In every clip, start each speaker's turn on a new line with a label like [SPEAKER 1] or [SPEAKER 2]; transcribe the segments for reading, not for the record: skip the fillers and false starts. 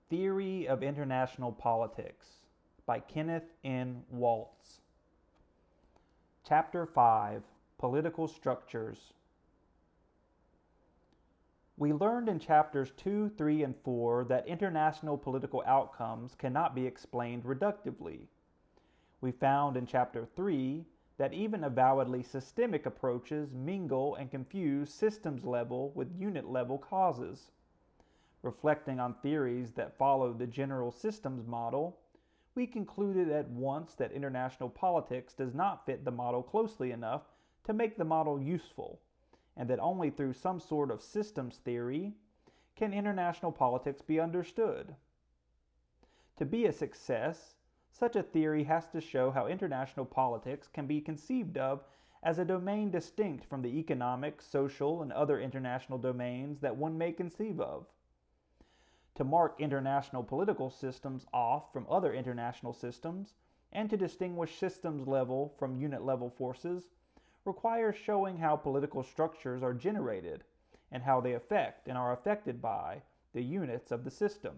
[SPEAKER 1] Theory of International Politics by Kenneth Waltz. Chapter 5, Political Structures. We learned in chapters 2, 3, and 4 that international political outcomes cannot be explained reductively. We found in chapter 3 that even avowedly systemic approaches mingle and confuse systems level with unit level causes. Reflecting on theories that follow the general systems model, we concluded at once that international politics does not fit the model closely enough to make the model useful, and that only through some sort of systems theory can international politics be understood. To be a success, such a theory has to show how international politics can be conceived of as a domain distinct from the economic, social, and other international domains that one may conceive of. To mark international political systems off from other international systems, and to distinguish systems level from unit level forces, requires showing how political structures are generated, and how they affect and are affected by the units of the system.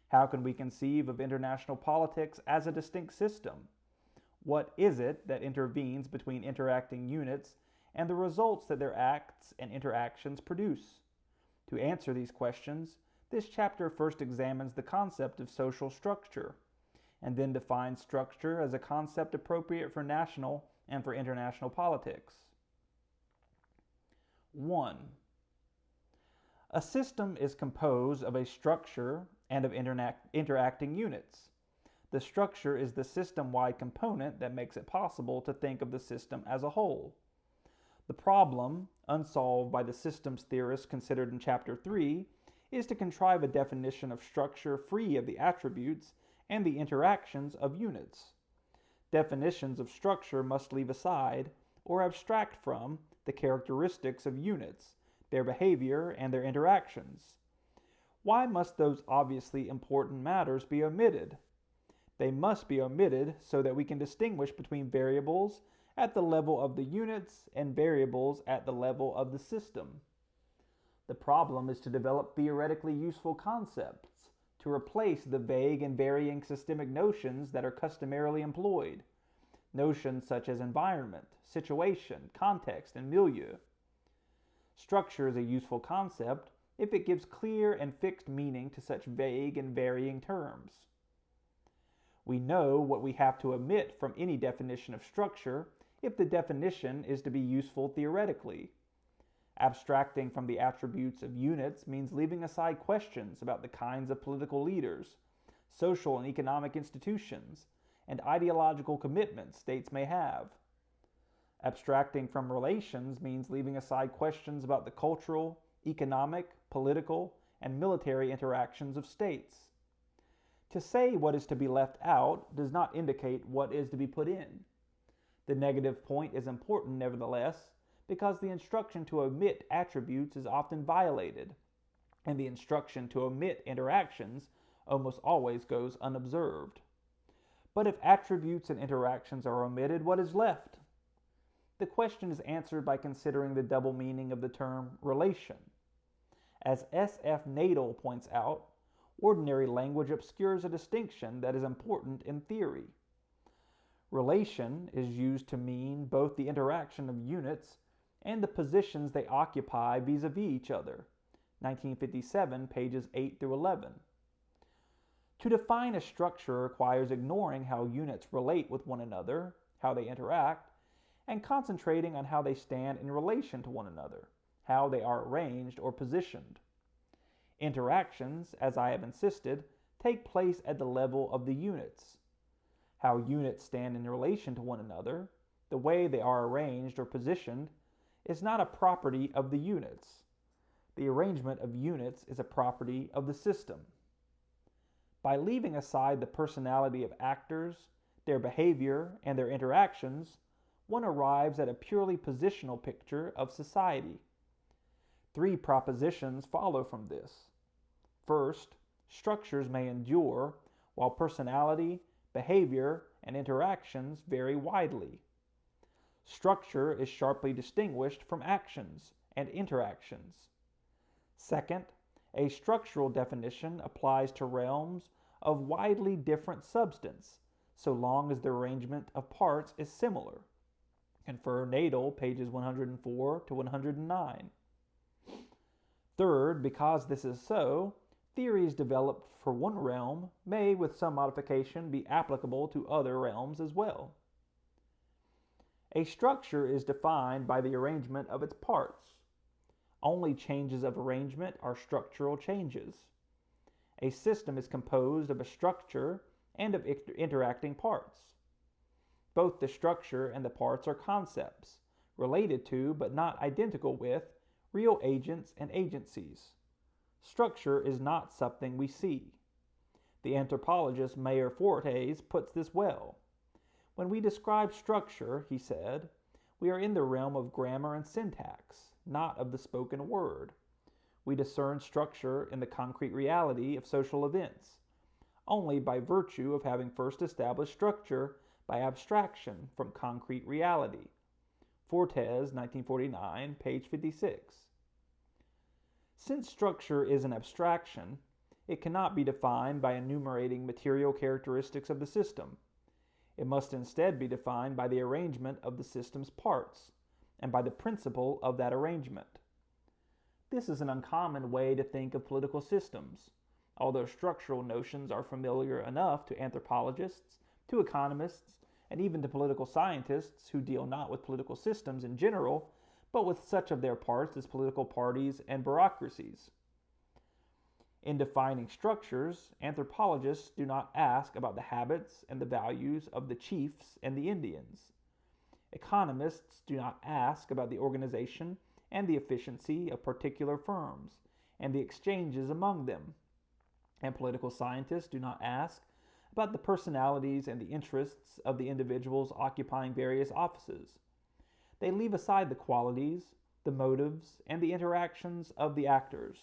[SPEAKER 1] How can we conceive of international politics as a distinct system? What is it that intervenes between interacting units and the results that their acts and interactions produce? To answer these questions, this chapter first examines the concept of social structure, and then defines structure as a concept appropriate for national and for international politics. 1. A system is composed of a structure and of interacting units. The structure is the system-wide component that makes it possible to think of the system as a whole. The problem, unsolved by the systems theorists considered in Chapter 3, is to contrive a definition of structure free of the attributes and the interactions of units. Definitions of structure must leave aside, or abstract from, the characteristics of units, their behavior, and their interactions. Why must those obviously important matters be omitted? They must be omitted so that we can distinguish between variables at the level of the units and variables at the level of the system. The problem is to develop theoretically useful concepts, to replace the vague and varying systemic notions that are customarily employed, notions such as environment, situation, context, and milieu. Structure is a useful concept if it gives clear and fixed meaning to such vague and varying terms. We know what we have to omit from any definition of structure if the definition is to be useful theoretically. Abstracting from the attributes of units means leaving aside questions about the kinds of political leaders, social and economic institutions, and ideological commitments states may have. Abstracting from relations means leaving aside questions about the cultural, economic, political, and military interactions of states. To say what is to be left out does not indicate what is to be put in. The negative point is important nevertheless, because the instruction to omit attributes is often violated, and the instruction to omit interactions almost always goes unobserved. But if attributes and interactions are omitted, what is left? The question is answered by considering the double meaning of the term relation. As S.F. Nadel points out, ordinary language obscures a distinction that is important in theory. Relation is used to mean both the interaction of units and the positions they occupy vis-a-vis each other. 1957, pages 8 through 11. To define a structure requires ignoring how units relate with one another, how they interact, and concentrating on how they stand in relation to one another, how they are arranged or positioned. Interactions, as I have insisted, take place at the level of the units. How units stand in relation to one another, the way they are arranged or positioned, is not a property of the units. The arrangement of units is a property of the system. By leaving aside the personality of actors, their behavior, and their interactions, one arrives at a purely positional picture of society. 3 propositions follow from this. First, structures may endure, while personality, behavior, and interactions vary widely. Structure is sharply distinguished from actions and interactions. Second, A structural definition applies to realms of widely different substance, so long as the arrangement of parts is similar. Confer Nadel, pages 104 to 109. Third, because this is so, theories developed for one realm may, with some modification, be applicable to other realms as well. A structure is defined by the arrangement of its parts. Only changes of arrangement are structural changes. A system is composed of a structure and of interacting parts. Both the structure and the parts are concepts, related to but not identical with real agents and agencies. Structure is not something we see. The anthropologist Mayer Fortes puts this well. When we describe structure, he said, we are in the realm of grammar and syntax, not of the spoken word. We discern structure in the concrete reality of social events, only by virtue of having first established structure by abstraction from concrete reality. Fortes, 1949, page 56. Since structure is an abstraction, it cannot be defined by enumerating material characteristics of the system. It must instead be defined by the arrangement of the system's parts, and by the principle of that arrangement. This is an uncommon way to think of political systems, although structural notions are familiar enough to anthropologists, to economists, and even to political scientists who deal not with political systems in general, but with such of their parts as political parties and bureaucracies. In defining structures, anthropologists do not ask about the habits and the values of the chiefs and the Indians. Economists do not ask about the organization and the efficiency of particular firms and the exchanges among them. And political scientists do not ask about the personalities and the interests of the individuals occupying various offices. They leave aside the qualities, the motives, and the interactions of the actors,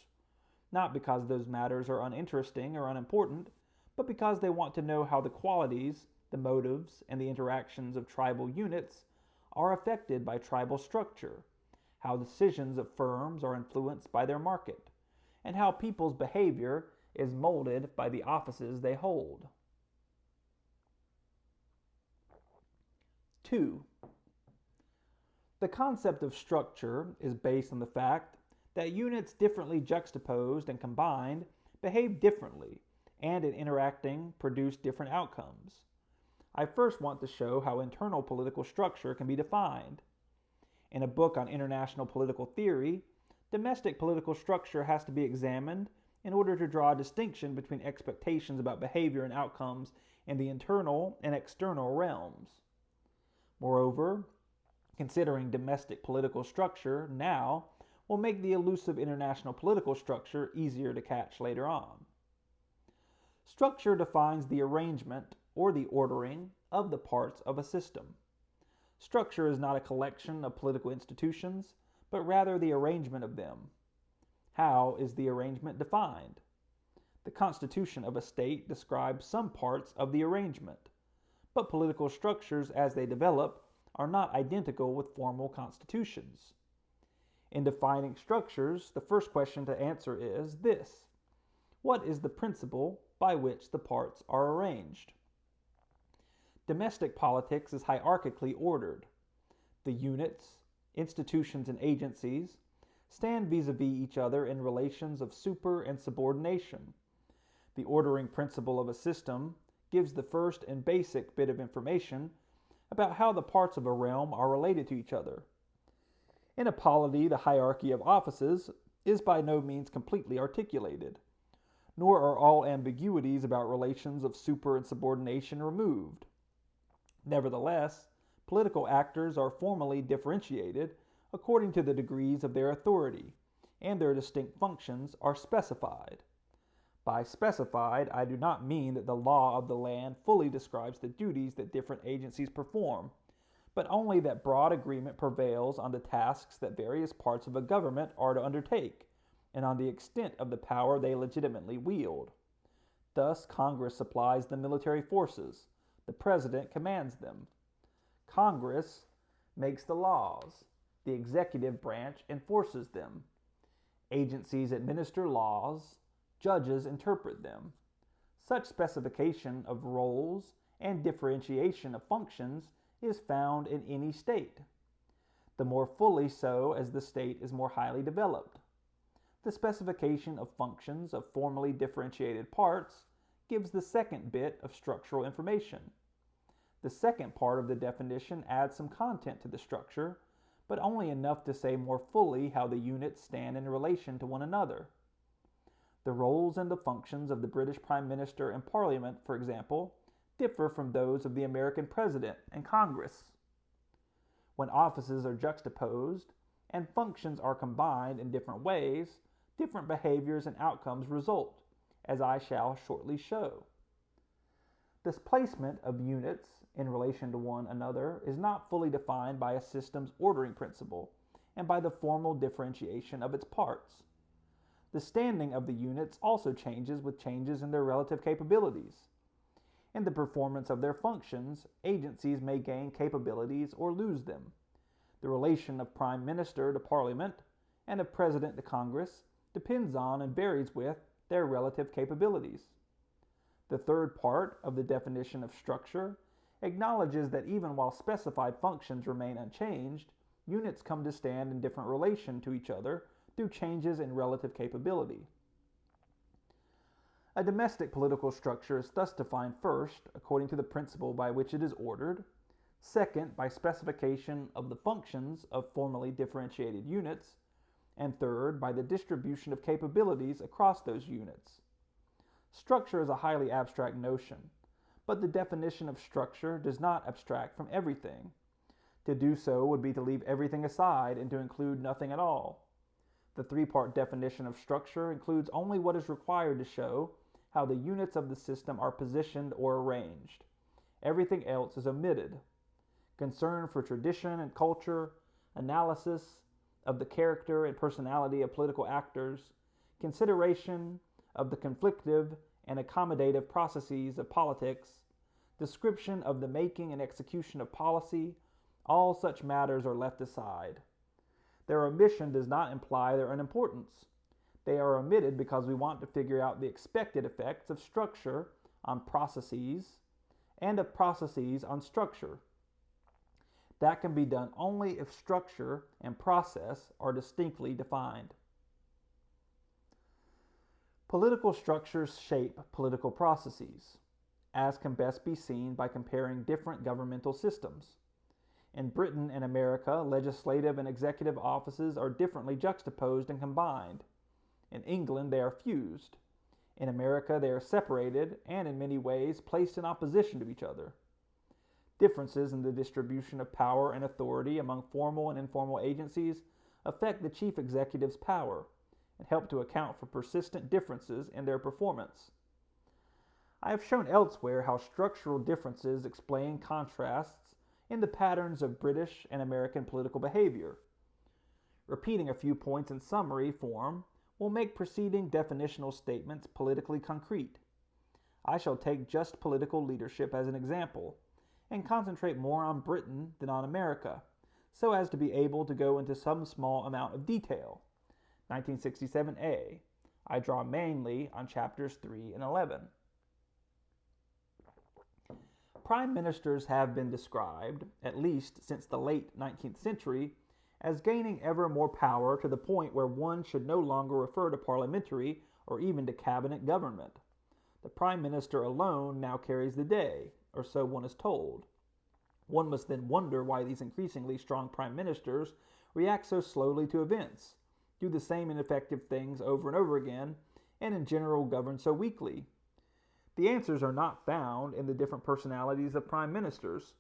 [SPEAKER 1] not because those matters are uninteresting or unimportant, but because they want to know how the qualities, the motives, and the interactions of tribal units are affected by tribal structure, how decisions of firms are influenced by their market, and how people's behavior is molded by the offices they hold. 2. The concept of structure is based on the fact that units differently juxtaposed and combined behave differently and in interacting produce different outcomes. I first want to show how internal political structure can be defined. In a book on international political theory, domestic political structure has to be examined in order to draw a distinction between expectations about behavior and outcomes in the internal and external realms. Moreover, considering domestic political structure now will make the elusive international political structure easier to catch later on. Structure defines the arrangement or the ordering of the parts of a system. Structure is not a collection of political institutions, but rather the arrangement of them. How is the arrangement defined? The constitution of a state describes some parts of the arrangement, but political structures as they develop are not identical with formal constitutions. In defining structures, the first question to answer is this: what is the principle by which the parts are arranged? Domestic politics is hierarchically ordered. The units, institutions, and agencies stand vis-a-vis each other in relations of super and subordination. The ordering principle of a system gives the first and basic bit of information about how the parts of a realm are related to each other. In a polity, the hierarchy of offices is by no means completely articulated, nor are all ambiguities about relations of super and subordination removed. Nevertheless, political actors are formally differentiated according to the degrees of their authority, and their distinct functions are specified. By specified, I do not mean that the law of the land fully describes the duties that different agencies perform, but only that broad agreement prevails on the tasks that various parts of a government are to undertake, and on the extent of the power they legitimately wield. Thus, Congress supplies the military forces. The President commands them. Congress makes the laws. The executive branch enforces them. Agencies administer laws, judges interpret them. Such specification of roles and differentiation of functions is found in any state, the more fully so as the state is more highly developed. The specification of functions of formally differentiated parts gives the second bit of structural information. The second part of the definition adds some content to the structure, but only enough to say more fully how the units stand in relation to one another. The roles and the functions of the British Prime Minister and Parliament, for example, differ from those of the American President and Congress. When offices are juxtaposed and functions are combined in different ways, different behaviors and outcomes result, as I shall shortly show. This placement of units in relation to one another is not fully defined by a system's ordering principle and by the formal differentiation of its parts. The standing of the units also changes with changes in their relative capabilities. In the performance of their functions, agencies may gain capabilities or lose them. The relation of Prime Minister to Parliament and of President to Congress depends on and varies with their relative capabilities. The third part of the definition of structure acknowledges that even while specified functions remain unchanged, units come to stand in different relation to each other through changes in relative capability. A domestic political structure is thus defined first according to the principle by which it is ordered, second by specification of the functions of formally differentiated units, and third by the distribution of capabilities across those units. Structure is a highly abstract notion, but the definition of structure does not abstract from everything. To do so would be to leave everything aside and to include nothing at all. The three-part definition of structure includes only what is required to show how the units of the system are positioned or arranged. Everything else is omitted. Concern for tradition and culture, analysis of the character and personality of political actors, consideration of the conflictive and accommodative processes of politics, description of the making and execution of policy, all such matters are left aside. Their omission does not imply their unimportance. They are omitted because we want to figure out the expected effects of structure on processes and of processes on structure. That can be done only if structure and process are distinctly defined. Political structures shape political processes, as can best be seen by comparing different governmental systems. In Britain and America, legislative and executive offices are differently juxtaposed and combined. In England, they are fused. In America, they are separated and in many ways placed in opposition to each other. Differences in the distribution of power and authority among formal and informal agencies affect the chief executive's power and help to account for persistent differences in their performance. I have shown elsewhere how structural differences explain contrasts in the patterns of British and American political behavior. Repeating a few points in summary form will make preceding definitional statements politically concrete. I shall take just political leadership as an example, and concentrate more on Britain than on America, so as to be able to go into some small amount of detail. 1967A. I draw mainly on chapters 3 and 11. Prime ministers have been described, at least since the late 19th century, as gaining ever more power to the point where one should no longer refer to parliamentary or even to cabinet government. The prime minister alone now carries the day, or so one is told. One must then wonder why these increasingly strong prime ministers react so slowly to events, do the same ineffective things over and over again, and in general govern so weakly. The answers are not found in the different personalities of prime ministers,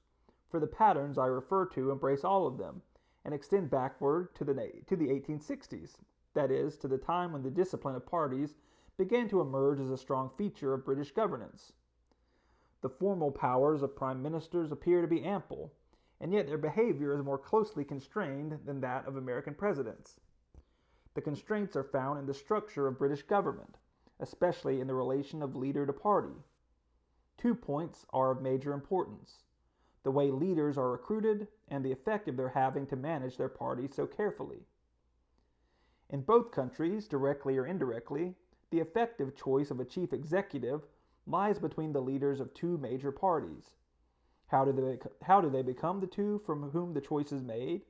[SPEAKER 1] for the patterns I refer to embrace all of them, and extend backward to the 1860s, that is, to the time when the discipline of parties began to emerge as a strong feature of British governance. The formal powers of prime ministers appear to be ample, and yet their behavior is more closely constrained than that of American presidents. The constraints are found in the structure of British government, especially in the relation of leader to party. 2 points are of major importance: the way leaders are recruited and the effect of their having to manage their party so carefully. In both countries, directly or indirectly, the effective choice of a chief executive lies between the leaders of two major parties. How do they become the two from whom the choice is made?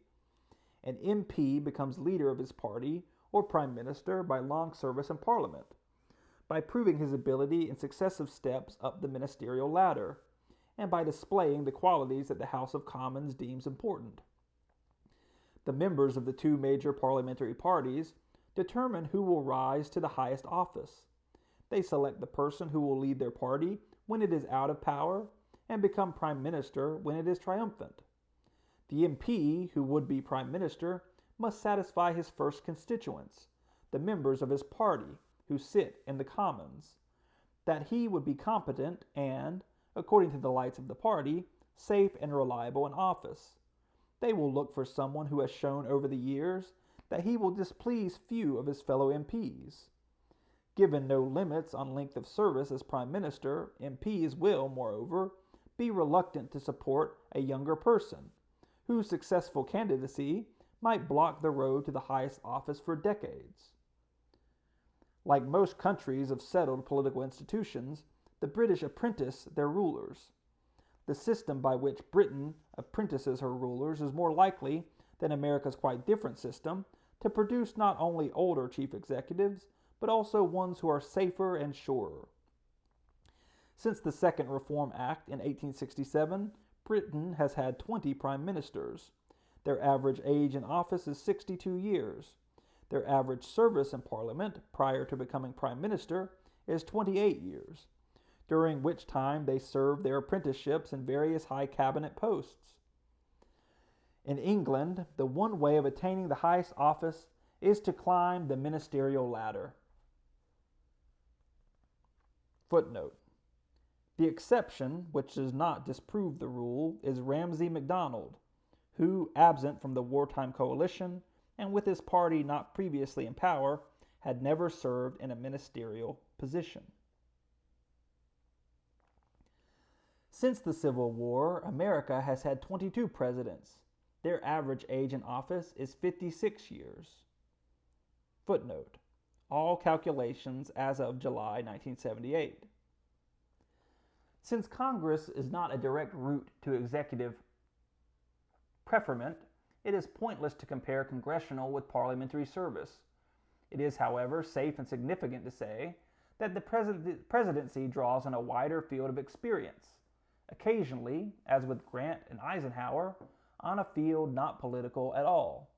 [SPEAKER 1] An MP becomes leader of his party or prime minister by long service in Parliament, by proving his ability in successive steps up the ministerial ladder, and by displaying the qualities that the House of Commons deems important. The members of the two major parliamentary parties determine who will rise to the highest office. They select the person who will lead their party when it is out of power and become prime minister when it is triumphant. The MP who would be prime minister must satisfy his first constituents, the members of his party who sit in the Commons, that he would be competent and, according to the lights of the party, safe and reliable in office. They will look for someone who has shown over the years that he will displease few of his fellow MPs. Given no limits on length of service as Prime Minister, MPs will, moreover, be reluctant to support a younger person, whose successful candidacy might block the road to the highest office for decades. Like most countries of settled political institutions, the British apprentice their rulers. The system by which Britain apprentices her rulers is more likely than America's quite different system to produce not only older chief executives, but also ones who are safer and surer. Since the Second Reform Act in 1867, Britain has had 20 prime ministers. Their average age in office is 62 years. Their average service in Parliament prior to becoming prime minister is 28 years, during which time they served their apprenticeships in various high cabinet posts. In England, the one way of attaining the highest office is to climb the ministerial ladder. Footnote: the exception, which does not disprove the rule, is Ramsay MacDonald, who, absent from the wartime coalition and with his party not previously in power, had never served in a ministerial position. Since the Civil War, America has had 22 presidents. Their average age in office is 56 years. Footnote: all calculations as of July 1978. Since Congress is not a direct route to executive preferment, it is pointless to compare congressional with parliamentary service. It is, however, safe and significant to say that the presidency draws on a wider field of experience, occasionally, as with Grant and Eisenhower, on a field not political at all.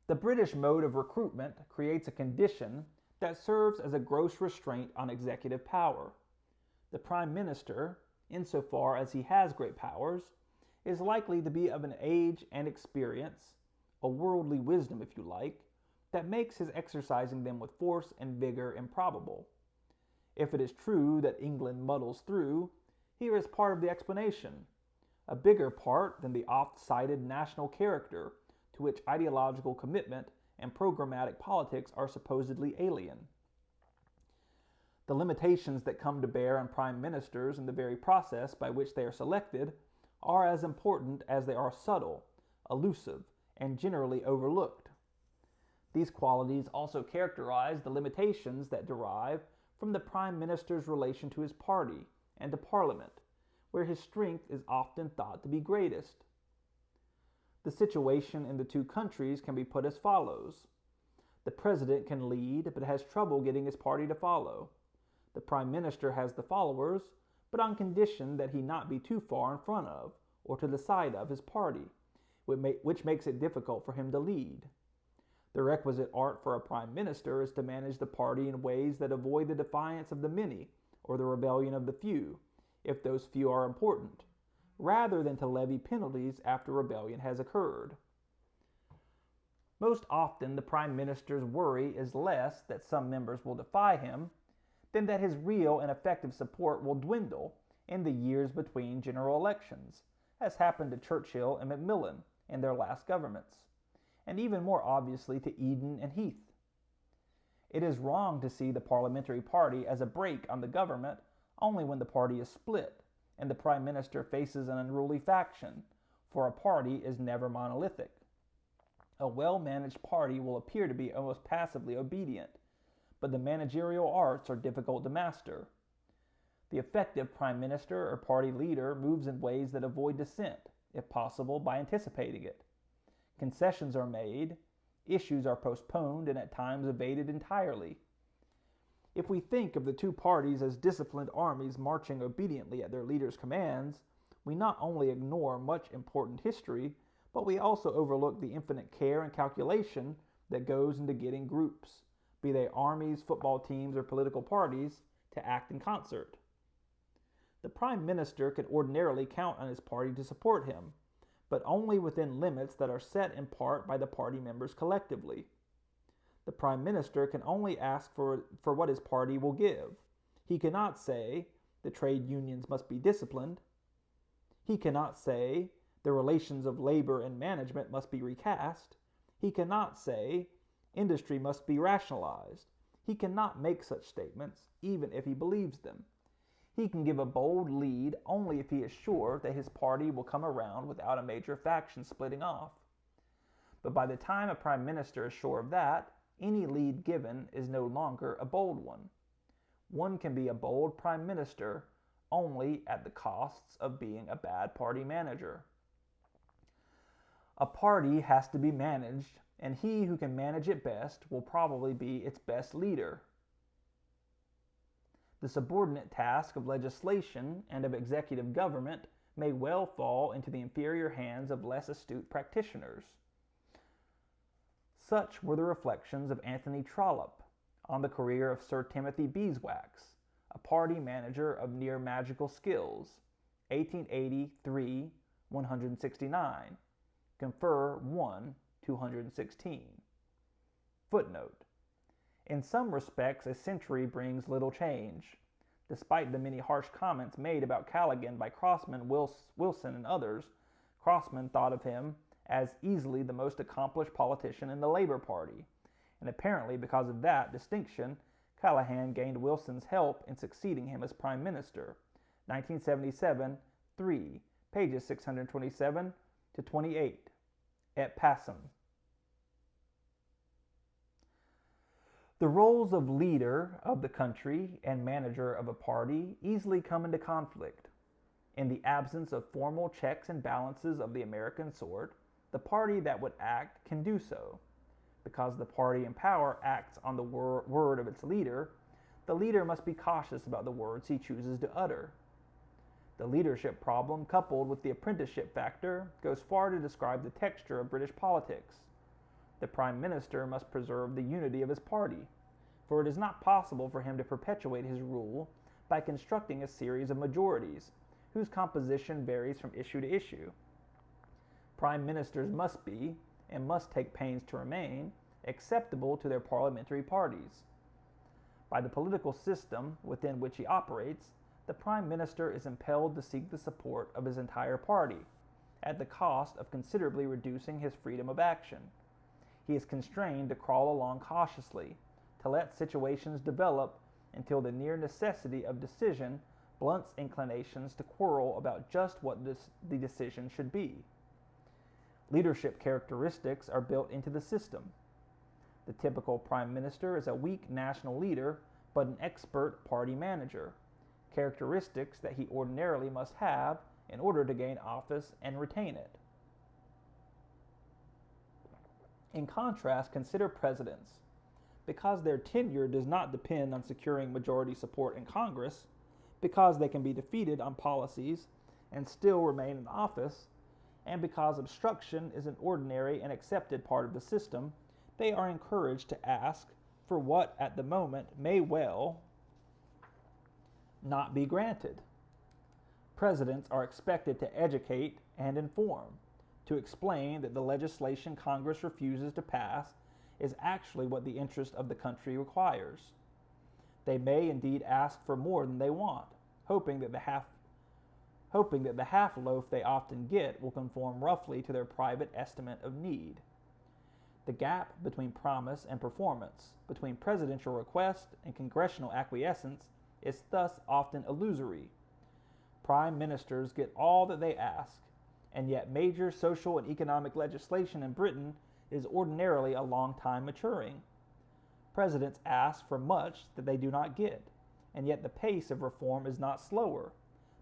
[SPEAKER 1] The British mode of recruitment creates a condition that serves as a gross restraint on executive power. The Prime Minister, insofar as he has great powers, is likely to be of an age and experience, a worldly wisdom if you like, that makes his exercising them with force and vigor improbable. If it is true that England muddles through, here is part of the explanation, a bigger part than the oft-cited national character to which ideological commitment and programmatic politics are supposedly alien. The limitations that come to bear on prime ministers in the very process by which they are selected are as important as they are subtle, elusive, and generally overlooked. These qualities also characterize the limitations that derive from the prime minister's relation to his party and to Parliament, where his strength is often thought to be greatest. The situation in the two countries can be put as follows. The president can lead, but has trouble getting his party to follow. The prime minister has the followers, but on condition that he not be too far in front of, or to the side of, his party, which makes it difficult for him to lead. The requisite art for a prime minister is to manage the party in ways that avoid the defiance of the many, or the rebellion of the few, if those few are important, rather than to levy penalties after rebellion has occurred. Most often the prime minister's worry is less that some members will defy him than that his real and effective support will dwindle in the years between general elections, as happened to Churchill and Macmillan in their last governments, and even more obviously to Eden and Heath. It is wrong to see the parliamentary party as a brake on the government only when the party is split and the prime minister faces an unruly faction, for a party is never monolithic. A well-managed party will appear to be almost passively obedient, but the managerial arts are difficult to master. The effective prime minister or party leader moves in ways that avoid dissent, if possible by anticipating it. Concessions are made, issues are postponed and at times evaded entirely. If we think of the two parties as disciplined armies marching obediently at their leaders' commands, we not only ignore much important history, but we also overlook the infinite care and calculation that goes into getting groups, be they armies, football teams, or political parties, to act in concert. The prime minister can ordinarily count on his party to support him, but only within limits that are set in part by the party members collectively. The prime minister can only ask for what his party will give. He cannot say the trade unions must be disciplined. He cannot say the relations of labor and management must be recast. He cannot say industry must be rationalized. He cannot make such statements, even if he believes them. He can give a bold lead only if he is sure that his party will come around without a major faction splitting off. But by the time a prime minister is sure of that, any lead given is no longer a bold one. One can be a bold prime minister only at the costs of being a bad party manager. A party has to be managed, and he who can manage it best will probably be its best leader. The subordinate task of legislation and of executive government may well fall into the inferior hands of less astute practitioners. Such were the reflections of Anthony Trollope on the career of Sir Timothy Beeswax, a party manager of near magical skills, 1883, 169, confer 1, 216. Footnote: in some respects, a century brings little change. Despite the many harsh comments made about Callaghan by Crossman, Wilson, and others, Crossman thought of him as easily the most accomplished politician in the Labour Party, and apparently because of that distinction, Callaghan gained Wilson's help in succeeding him as Prime Minister. 1977, 3, pages 627 to 28, et passum. The roles of leader of the country and manager of a party easily come into conflict. In the absence of formal checks and balances of the American sort, the party that would act can do so. Because the party in power acts on the word of its leader, the leader must be cautious about the words he chooses to utter. The leadership problem, coupled with the apprenticeship factor, goes far to describe the texture of British politics. The Prime Minister must preserve the unity of his party, for it is not possible for him to perpetuate his rule by constructing a series of majorities, whose composition varies from issue to issue. Prime Ministers must be, and must take pains to remain, acceptable to their parliamentary parties. By the political system within which he operates, the Prime Minister is impelled to seek the support of his entire party, at the cost of considerably reducing his freedom of action. He is constrained to crawl along cautiously, to let situations develop until the near necessity of decision blunts inclinations to quarrel about just what the decision should be. Leadership characteristics are built into the system. The typical prime minister is a weak national leader, but an expert party manager, characteristics that he ordinarily must have in order to gain office and retain it. In contrast, consider presidents. Because their tenure does not depend on securing majority support in Congress, because they can be defeated on policies and still remain in office, and because obstruction is an ordinary and accepted part of the system, they are encouraged to ask for what at the moment may well not be granted. Presidents are expected to educate and inform, to explain that the legislation Congress refuses to pass is actually what the interest of the country requires. They may indeed ask for more than they want, hoping that the half loaf they often get will conform roughly to their private estimate of need. The gap between promise and performance, between presidential request and congressional acquiescence, is thus often illusory. Prime ministers get all that they ask, and yet major social and economic legislation in Britain is ordinarily a long time maturing. Presidents ask for much that they do not get, and yet the pace of reform is not slower.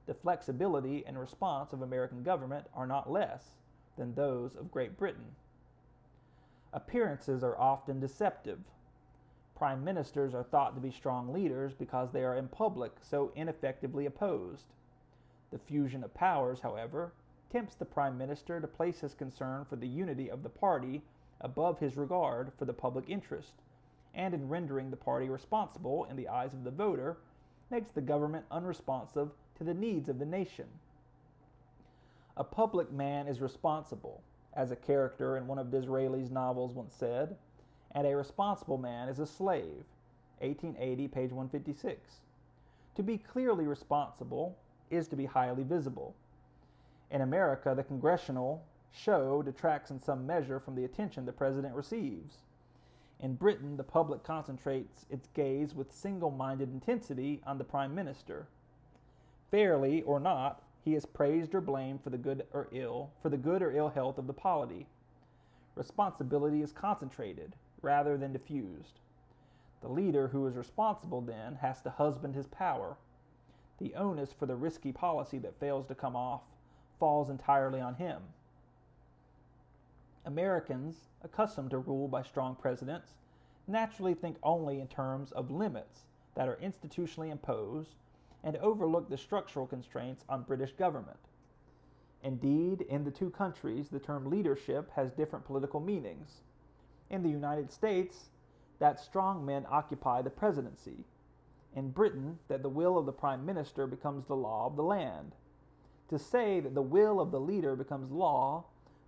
[SPEAKER 1] The flexibility and response of American government are not less than those of Great Britain. Appearances are often deceptive. Prime ministers are thought to be strong leaders because they are in public so ineffectively opposed. The fusion of powers, however, tempts the prime minister to place his concern for the unity of the party above his regard for the public interest, and in rendering the party responsible in the eyes of the voter, makes the government unresponsive to the needs of the nation. A public man is responsible, as a character in one of Disraeli's novels once said, and a responsible man is a slave. 1880, page 156. To be clearly responsible is to be highly visible. In America, the congressional show detracts in some measure from the attention the president receives. In Britain, the public concentrates its gaze with single-minded intensity on the prime minister. Fairly or not, he is praised or blamed for the good or ill health of the polity. Responsibility is concentrated rather than diffused. The leader who is responsible then has to husband his power. The onus for the risky policy that fails to come off falls entirely on him. Americans, accustomed to rule by strong presidents, naturally think only in terms of limits that are institutionally imposed and overlook the structural constraints on British government. Indeed, in the two countries, the term leadership has different political meanings. In the United States, that strong men occupy the presidency. In Britain, that the will of the prime minister becomes the law of the land. To say that the will of the leader becomes law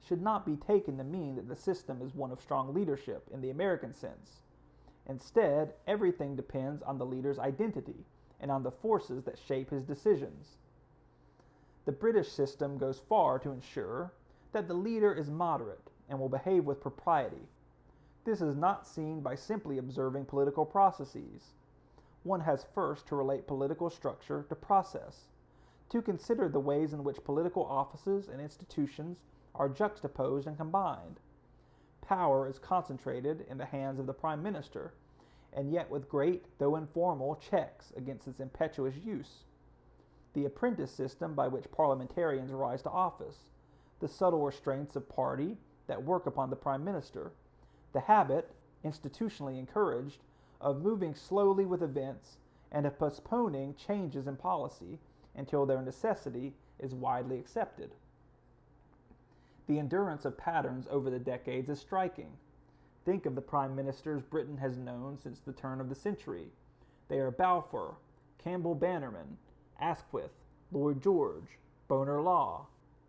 [SPEAKER 1] should not be taken to mean that the system is one of strong leadership in the American sense. Instead, everything depends on the leader's identity and on the forces that shape his decisions. The British system goes far to ensure that the leader is moderate and will behave with propriety. This is not seen by simply observing political processes. One has first to relate political structure to process, to consider the ways in which political offices and institutions are juxtaposed and combined. Power is concentrated in the hands of the prime minister, and yet with great, though informal, checks against its impetuous use. The apprentice system by which parliamentarians rise to office, the subtle restraints of party that work upon the prime minister, the habit, institutionally encouraged, of moving slowly with events and of postponing changes in policy until their necessity is widely accepted. The endurance of patterns over the decades is striking. Think of the prime ministers Britain has known since the turn of the century. They are Balfour, Campbell Bannerman, Asquith, Lloyd George, Bonar Law,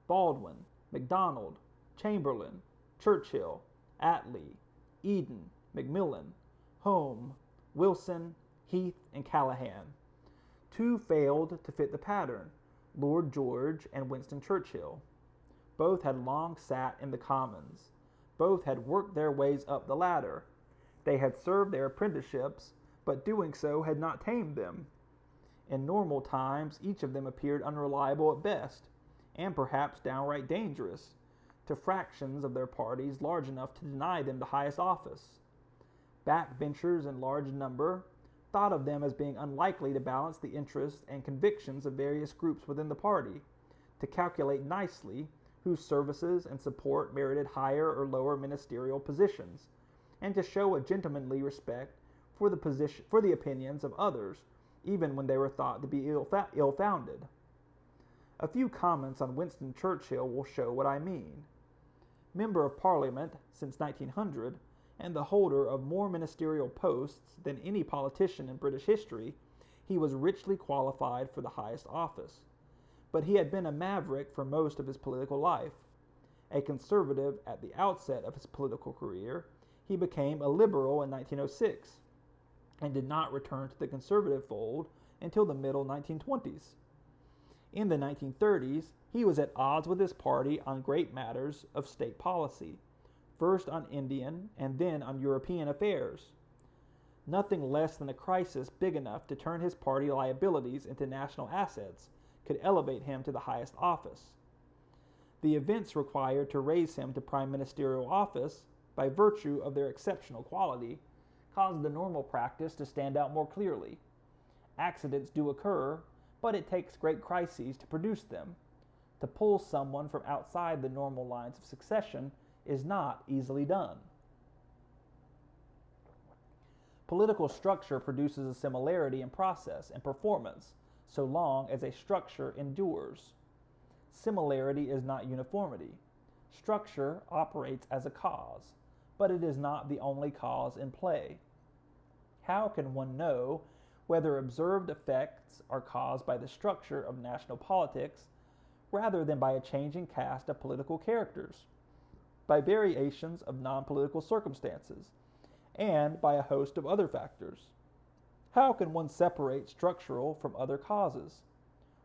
[SPEAKER 1] Baldwin, MacDonald, Chamberlain, Churchill, Attlee, Eden, Macmillan, Home, Wilson, Heath, and Callaghan. Two failed to fit the pattern, Lord George and Winston Churchill. Both had long sat in the Commons. Both had worked their ways up the ladder. They had served their apprenticeships, but doing so had not tamed them. In normal times, each of them appeared unreliable at best, and perhaps downright dangerous, to fractions of their parties large enough to deny them the highest office. Backbenchers in large number thought of them as being unlikely to balance the interests and convictions of various groups within the party, to calculate nicely whose services and support merited higher or lower ministerial positions, and to show a gentlemanly respect for the opinions of others, even when they were thought to be ill-founded. A few comments on Winston Churchill will show what I mean. Member of Parliament since 1900, and the holder of more ministerial posts than any politician in British history, he was richly qualified for the highest office. But he had been a maverick for most of his political life. A conservative at the outset of his political career, he became a liberal in 1906, and did not return to the conservative fold until the middle 1920s. In the 1930s, he was at odds with his party on great matters of state policy, first on Indian and then on European affairs. Nothing less than a crisis big enough to turn his party liabilities into national assets could elevate him to the highest office. The events required to raise him to prime ministerial office by virtue of their exceptional quality, cause the normal practice to stand out more clearly. Accidents do occur, but it takes great crises to produce them. To pull someone from outside the normal lines of succession is not easily done. Political structure produces a similarity in process and performance so long as a structure endures. Similarity is not uniformity. Structure operates as a cause, but it is not the only cause in play. How can one know whether observed effects are caused by the structure of national politics rather than by a changing cast of political characters, by variations of non-political circumstances, and by a host of other factors? How can one separate structural from other causes?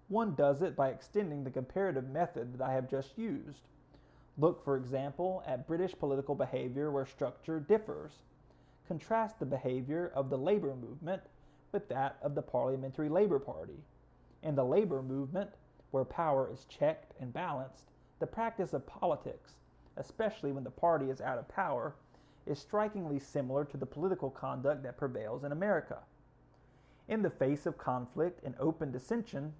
[SPEAKER 1] One does it by extending the comparative method that I have just used. Look, for example, at British political behavior where structure differs. Contrast the behavior of the labor movement with that of the Parliamentary Labour Party. In the labor movement, where power is checked and balanced, the practice of politics, especially when the party is out of power, is strikingly similar to the political conduct that prevails in America. In the face of conflict and open dissension,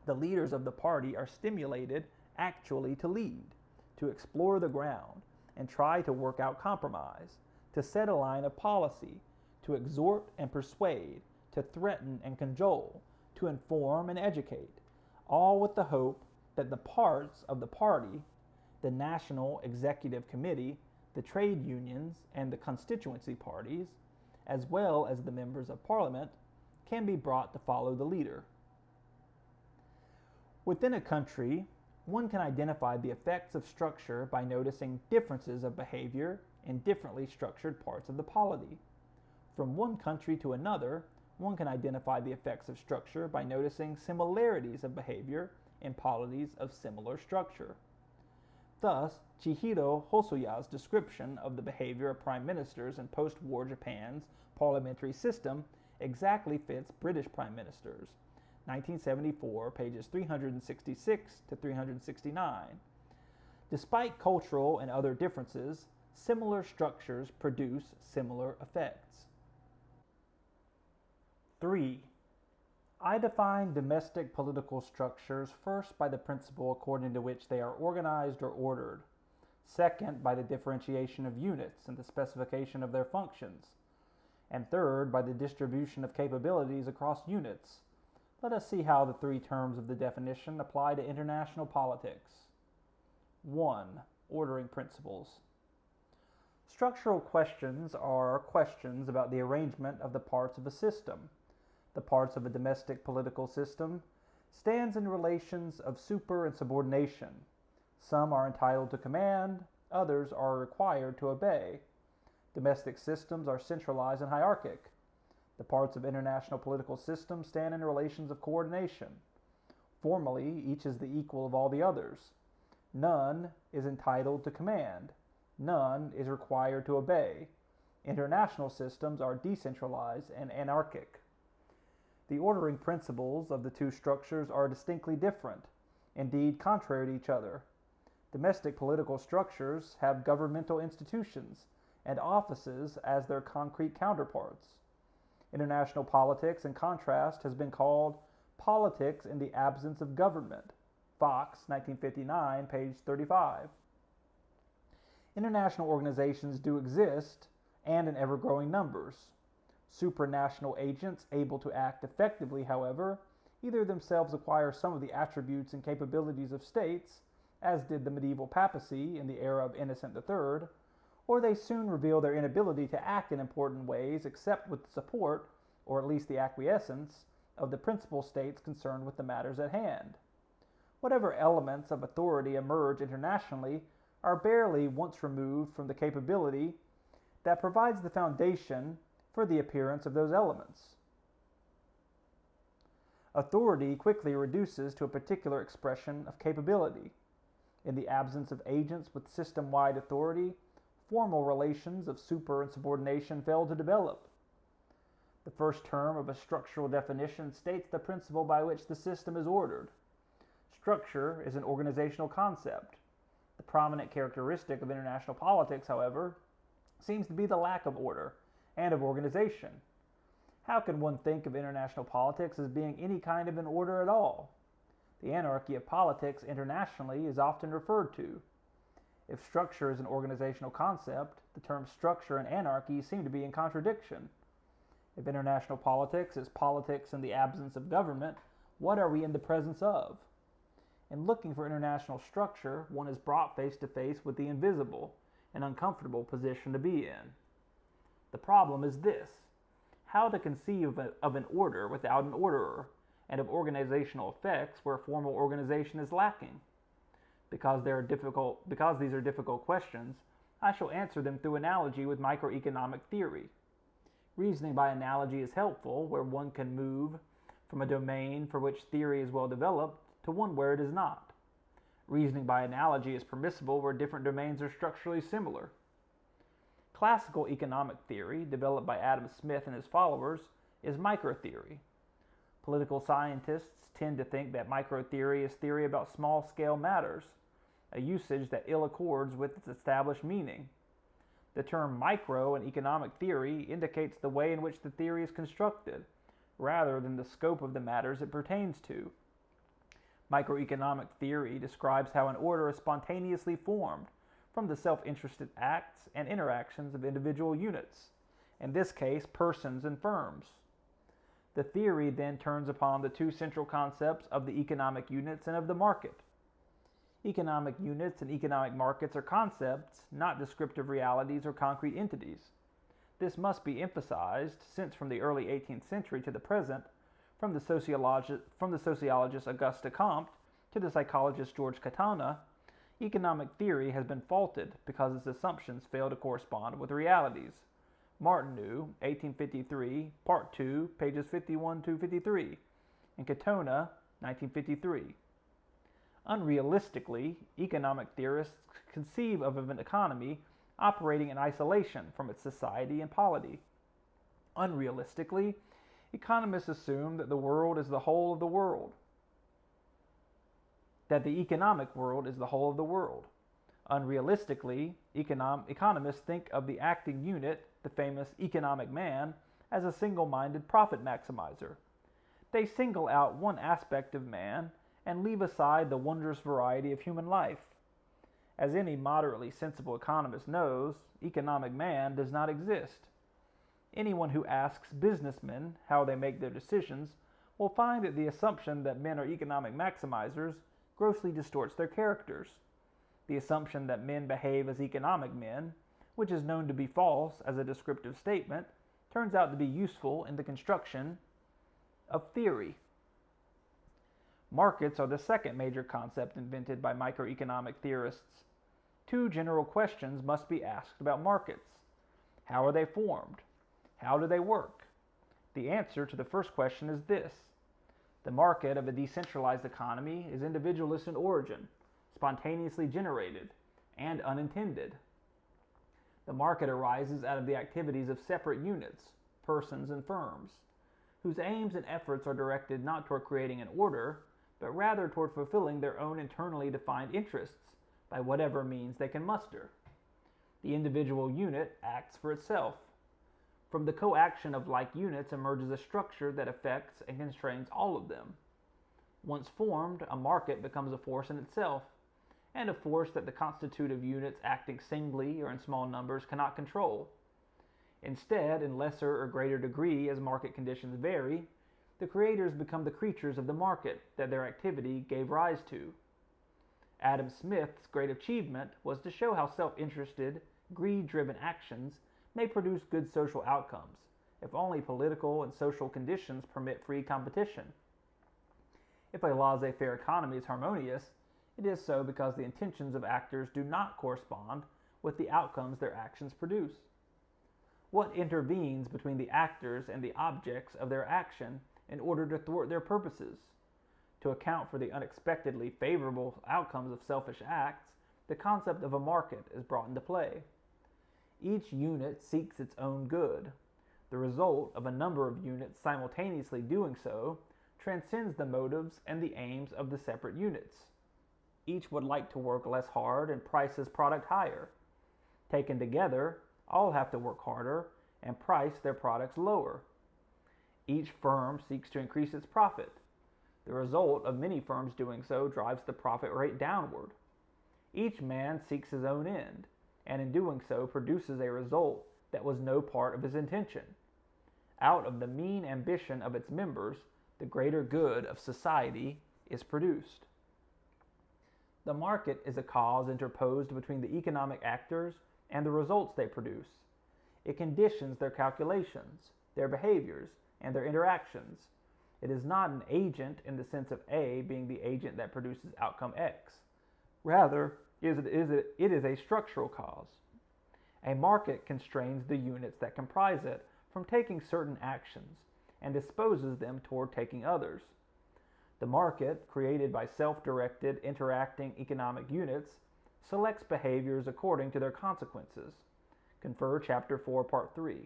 [SPEAKER 1] the leaders of the party are stimulated actually to lead, to explore the ground, and try to work out compromise, to set a line of policy, to exhort and persuade, to threaten and cajole, to inform and educate, all with the hope that the parts of the party, the National Executive Committee, the trade unions, and the constituency parties, as well as the members of Parliament, can be brought to follow the leader. Within a country, one can identify the effects of structure by noticing differences of behavior in differently structured parts of the polity. From one country to another, one can identify the effects of structure by noticing similarities of behavior in polities of similar structure. Thus, Chihiro Hosoya's description of the behavior of prime ministers in post-war Japan's parliamentary system exactly fits British prime ministers, 1974, pages 366 to 369. Despite cultural and other differences, similar structures produce similar effects. 3. I define domestic political structures first by the principle according to which they are organized or ordered, second by the differentiation of units and the specification of their functions, and third by the distribution of capabilities across units. Let us see how the three terms of the definition apply to international politics. 1. Ordering principles. Structural questions are questions about the arrangement of the parts of a system. The parts of a domestic political system stands in relations of super and subordination. Some are entitled to command, others are required to obey. Domestic systems are centralized and hierarchic. The parts of international political systems stand in relations of coordination. Formally, each is the equal of all the others. None is entitled to command. None is required to obey. International systems are decentralized and anarchic. The ordering principles of the two structures are distinctly different, indeed contrary to each other. Domestic political structures have governmental institutions and offices as their concrete counterparts. International politics, in contrast, has been called politics in the absence of government. Fox, 1959, page 35. International organizations do exist, and in ever-growing numbers. Supranational agents able to act effectively, however, either themselves acquire some of the attributes and capabilities of states, as did the medieval papacy in the era of Innocent III, or they soon reveal their inability to act in important ways except with the support, or at least the acquiescence, of the principal states concerned with the matters at hand. Whatever elements of authority emerge internationally are barely once removed from the capability that provides the foundation for the appearance of those elements. Authority quickly reduces to a particular expression of capability. In the absence of agents with system-wide authority, formal relations of super and subordination fail to develop. The first term of a structural definition states the principle by which the system is ordered. Structure is an organizational concept. The prominent characteristic of international politics, however, seems to be the lack of order and of organization. How can one think of international politics as being any kind of an order at all? The anarchy of politics internationally is often referred to. If structure is an organizational concept, the terms structure and anarchy seem to be in contradiction. If international politics is politics in the absence of government, what are we in the presence of? In looking for international structure, one is brought face to face with the invisible, an uncomfortable position to be in. The problem is this: how to conceive of an order without an orderer, and of organizational effects where formal organization is lacking. Because these are difficult questions, I shall answer them through analogy with microeconomic theory. Reasoning by analogy is helpful where one can move from a domain for which theory is well developed to one where it is not. Reasoning by analogy is permissible where different domains are structurally similar. Classical economic theory, developed by Adam Smith and his followers, is microtheory. Political scientists tend to think that microtheory is theory about small-scale matters, a usage that ill accords with its established meaning. The term micro in economic theory indicates the way in which the theory is constructed, rather than the scope of the matters it pertains to. Microeconomic theory describes how an order is spontaneously formed from the self-interested acts and interactions of individual units, in this case persons and firms. The theory then turns upon the two central concepts of the economic units and of the market. Economic units and economic markets are concepts, not descriptive realities or concrete entities. This must be emphasized, since from the early 18th century to the present, from the sociologist Auguste Comte to the psychologist George Katana, economic theory has been faulted because its assumptions fail to correspond with realities. Martineau, 1853, Part 2, pages 51 to 53, and Katona, 1953. Unrealistically, economic theorists conceive of an economy operating in isolation from its society and polity. Unrealistically, economists assume that the world is the whole of the world, that the economic world is the whole of the world. Unrealistically, economists think of the acting unit, the famous economic man, as a single-minded profit maximizer. They single out one aspect of man and leave aside the wondrous variety of human life. As any moderately sensible economist knows, economic man does not exist. Anyone who asks businessmen how they make their decisions will find that the assumption that men are economic maximizers grossly distorts their characters. The assumption that men behave as economic men, which is known to be false as a descriptive statement, turns out to be useful in the construction of theory. Markets are the second major concept invented by microeconomic theorists. Two general questions must be asked about markets. How are they formed? How do they work? The answer to the first question is this: the market of a decentralized economy is individualist in origin, spontaneously generated, and unintended. The market arises out of the activities of separate units, persons and firms, whose aims and efforts are directed not toward creating an order, but rather toward fulfilling their own internally defined interests by whatever means they can muster. The individual unit acts for itself. From the coaction of like units emerges a structure that affects and constrains all of them. Once formed, a market becomes a force in itself, and a force that the constitutive units acting singly or in small numbers cannot control. Instead, in lesser or greater degree as market conditions vary, the creators become the creatures of the market that their activity gave rise to. Adam Smith's great achievement was to show how self-interested, greed-driven actions may produce good social outcomes, if only political and social conditions permit free competition. If a laissez-faire economy is harmonious, it is so because the intentions of actors do not correspond with the outcomes their actions produce. What intervenes between the actors and the objects of their action in order to thwart their purposes? To account for the unexpectedly favorable outcomes of selfish acts, the concept of a market is brought into play. Each unit seeks its own good. The result of a number of units simultaneously doing so transcends the motives and the aims of the separate units. Each would like to work less hard and price his product higher. Taken together, all have to work harder and price their products lower. Each firm seeks to increase its profit. The result of many firms doing so drives the profit rate downward. Each man seeks his own end, and in doing so produces a result that was no part of his intention. Out of the mean ambition of its members, the greater good of society is produced. The market is a cause interposed between the economic actors and the results they produce. It conditions their calculations, their behaviors, and their interactions. It is not an agent in the sense of A being the agent that produces outcome X. Rather, it is a structural cause. A market constrains the units that comprise it from taking certain actions and disposes them toward taking others. The market, created by self-directed, interacting economic units, selects behaviors according to their consequences. Confer Chapter 4, Part 3.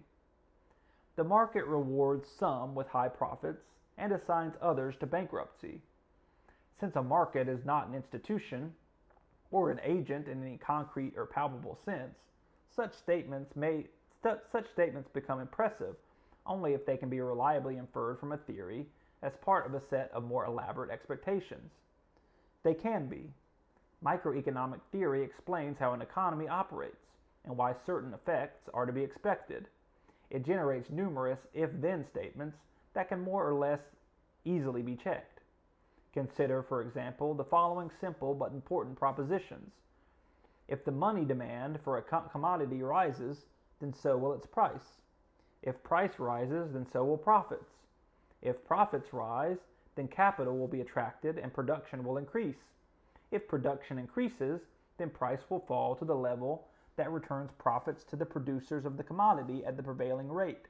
[SPEAKER 1] The market rewards some with high profits and assigns others to bankruptcy. Since a market is not an institution or an agent in any concrete or palpable sense, such statements become impressive only if they can be reliably inferred from a theory as part of a set of more elaborate expectations. They can be. Microeconomic theory explains how an economy operates and why certain effects are to be expected. It generates numerous if-then statements that can more or less easily be checked. Consider, for example, the following simple but important propositions. If the money demand for a commodity rises, then so will its price. If price rises, then so will profits. If profits rise, then capital will be attracted and production will increase. If production increases, then price will fall to the level that returns profits to the producers of the commodity at the prevailing rate.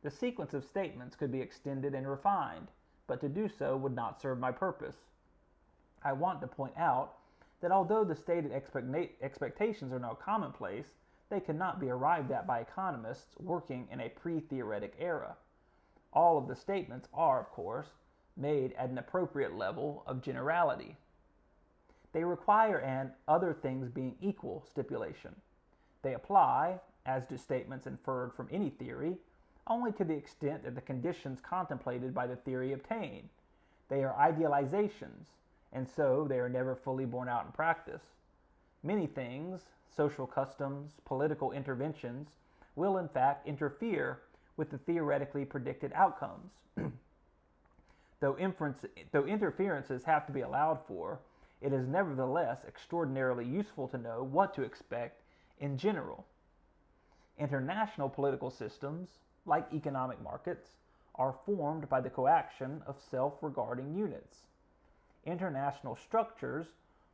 [SPEAKER 1] The sequence of statements could be extended and refined, but to do so would not serve my purpose. I want to point out that although the stated expectations are now commonplace, they cannot be arrived at by economists working in a pre-theoretic era. All of the statements are, of course, made at an appropriate level of generality. They require an other things being equal stipulation. They apply, as do statements inferred from any theory, only to the extent that the conditions contemplated by the theory obtain. They are idealizations, and so they are never fully borne out in practice. Many things, social customs, political interventions, will in fact interfere with the theoretically predicted outcomes. Though interferences have to be allowed for, it is nevertheless extraordinarily useful to know what to expect in general. International political systems, like economic markets, are formed by the coaction of self-regarding units. International structures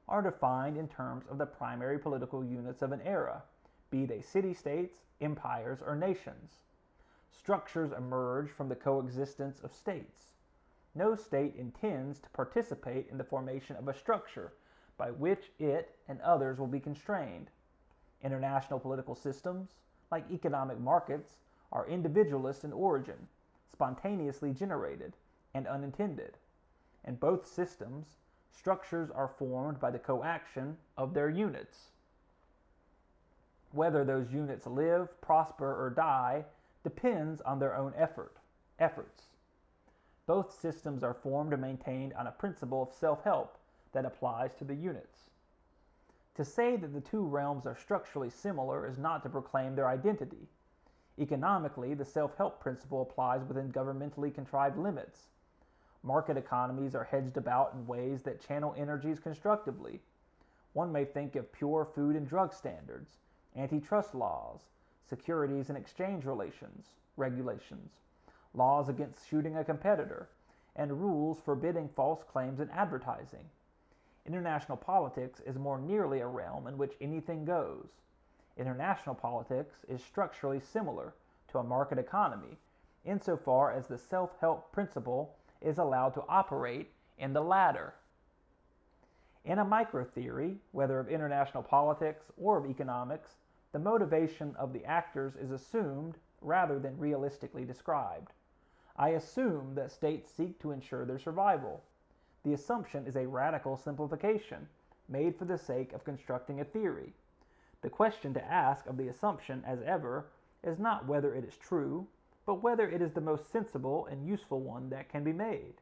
[SPEAKER 1] are defined in terms of the primary political units of an era, be they city-states, empires, or nations. Structures emerge from the coexistence of states. No state intends to participate in the formation of a structure by which it and others will be constrained. International political systems, like economic markets, are individualist in origin, spontaneously generated, and unintended. In both systems, structures are formed by the coaction of their units. Whether those units live, prosper, or die depends on their own efforts. Both systems are formed and maintained on a principle of self-help that applies to the units. To say that the two realms are structurally similar is not to proclaim their identity. Economically, the self-help principle applies within governmentally contrived limits. Market economies are hedged about in ways that channel energies constructively. One may think of pure food and drug standards, antitrust laws, securities and exchange regulations, laws against shooting a competitor, and rules forbidding false claims in advertising. International politics is more nearly a realm in which anything goes. International politics is structurally similar to a market economy, insofar as the self-help principle is allowed to operate in the latter. In a microtheory, whether of international politics or of economics, the motivation of the actors is assumed rather than realistically described. I assume that states seek to ensure their survival. The assumption is a radical simplification, made for the sake of constructing a theory. The question to ask of the assumption, as ever, is not whether it is true, but whether it is the most sensible and useful one that can be made.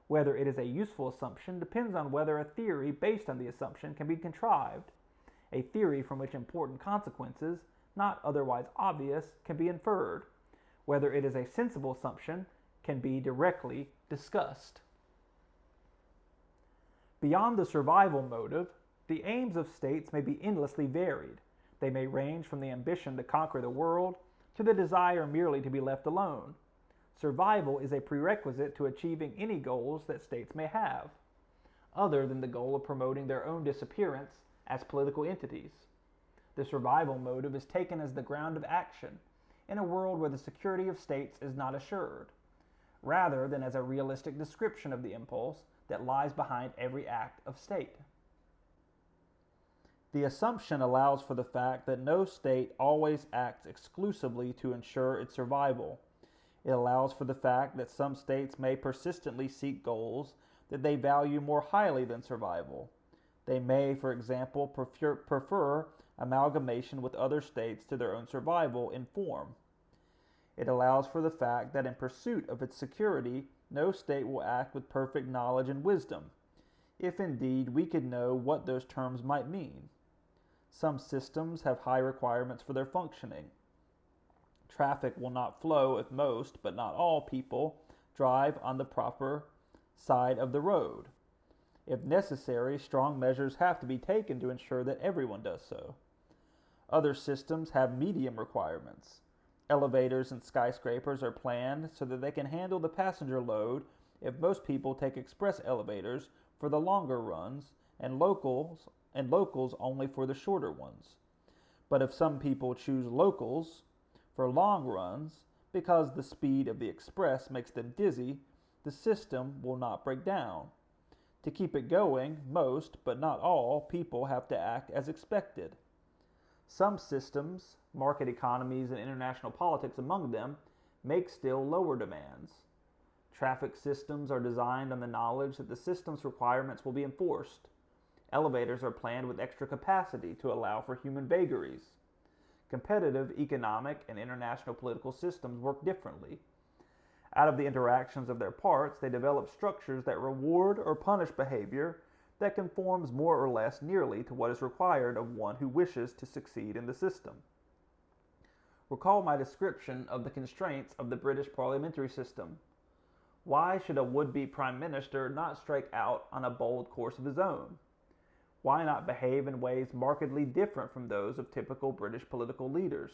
[SPEAKER 1] Whether it is a useful assumption depends on whether a theory based on the assumption can be contrived, a theory from which important consequences, not otherwise obvious, can be inferred. Whether it is a sensible assumption can be directly discussed. Beyond the survival motive, the aims of states may be endlessly varied. They may range from the ambition to conquer the world to the desire merely to be left alone. Survival is a prerequisite to achieving any goals that states may have, other than the goal of promoting their own disappearance as political entities. The survival motive is taken as the ground of action in a world where the security of states is not assured, rather than as a realistic description of the impulse that lies behind every act of state. The assumption allows for the fact that no state always acts exclusively to ensure its survival. It allows for the fact that some states may persistently seek goals that they value more highly than survival. They may, for example, prefer amalgamation with other states to their own survival in form. It allows for the fact that in pursuit of its security, no state will act with perfect knowledge and wisdom, if indeed we could know what those terms might mean. Some systems have high requirements for their functioning. Traffic will not flow if most, but not all, people drive on the proper side of the road. If necessary, strong measures have to be taken to ensure that everyone does so. Other systems have medium requirements. Elevators and skyscrapers are planned so that they can handle the passenger load if most people take express elevators for the longer runs and locals only for the shorter ones. But if some people choose locals for long runs because the speed of the express makes them dizzy, the system will not break down. To keep it going, most, but not all, people have to act as expected. Some systems, market economies and international politics among them, make still lower demands. Traffic systems are designed on the knowledge that the system's requirements will be enforced. Elevators are planned with extra capacity to allow for human vagaries. Competitive economic and international political systems work differently. Out of the interactions of their parts, they develop structures that reward or punish behavior that conforms more or less nearly to what is required of one who wishes to succeed in the system. Recall my description of the constraints of the British parliamentary system. Why should a would-be prime minister not strike out on a bold course of his own? Why not behave in ways markedly different from those of typical British political leaders?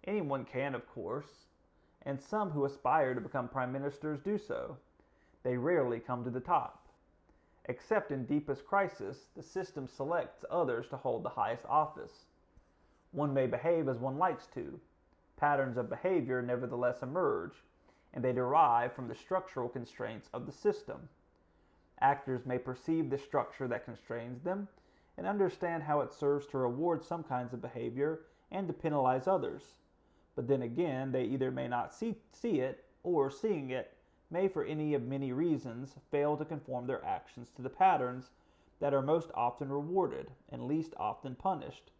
[SPEAKER 1] Anyone can, of course, and some who aspire to become prime ministers do so. They rarely come to the top. Except in deepest crisis, the system selects others to hold the highest office. One may behave as one likes to. Patterns of behavior nevertheless emerge, and they derive from the structural constraints of the system. Actors may perceive the structure that constrains them and understand how it serves to reward some kinds of behavior and to penalize others. But then again, they either may not see it, or seeing it, may for any of many reasons fail to conform their actions to the patterns that are most often rewarded and least often punished.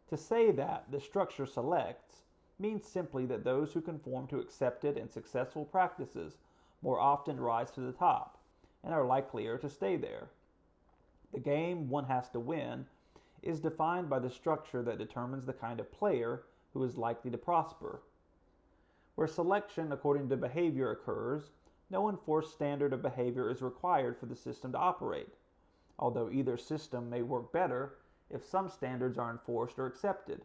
[SPEAKER 1] To say that the structure selects means simply that those who conform to accepted and successful practices more often rise to the top and are likelier to stay there. The game one has to win is defined by the structure that determines the kind of player who is likely to prosper. Where selection according to behavior occurs, no enforced standard of behavior is required for the system to operate, although either system may work better if some standards are enforced or accepted.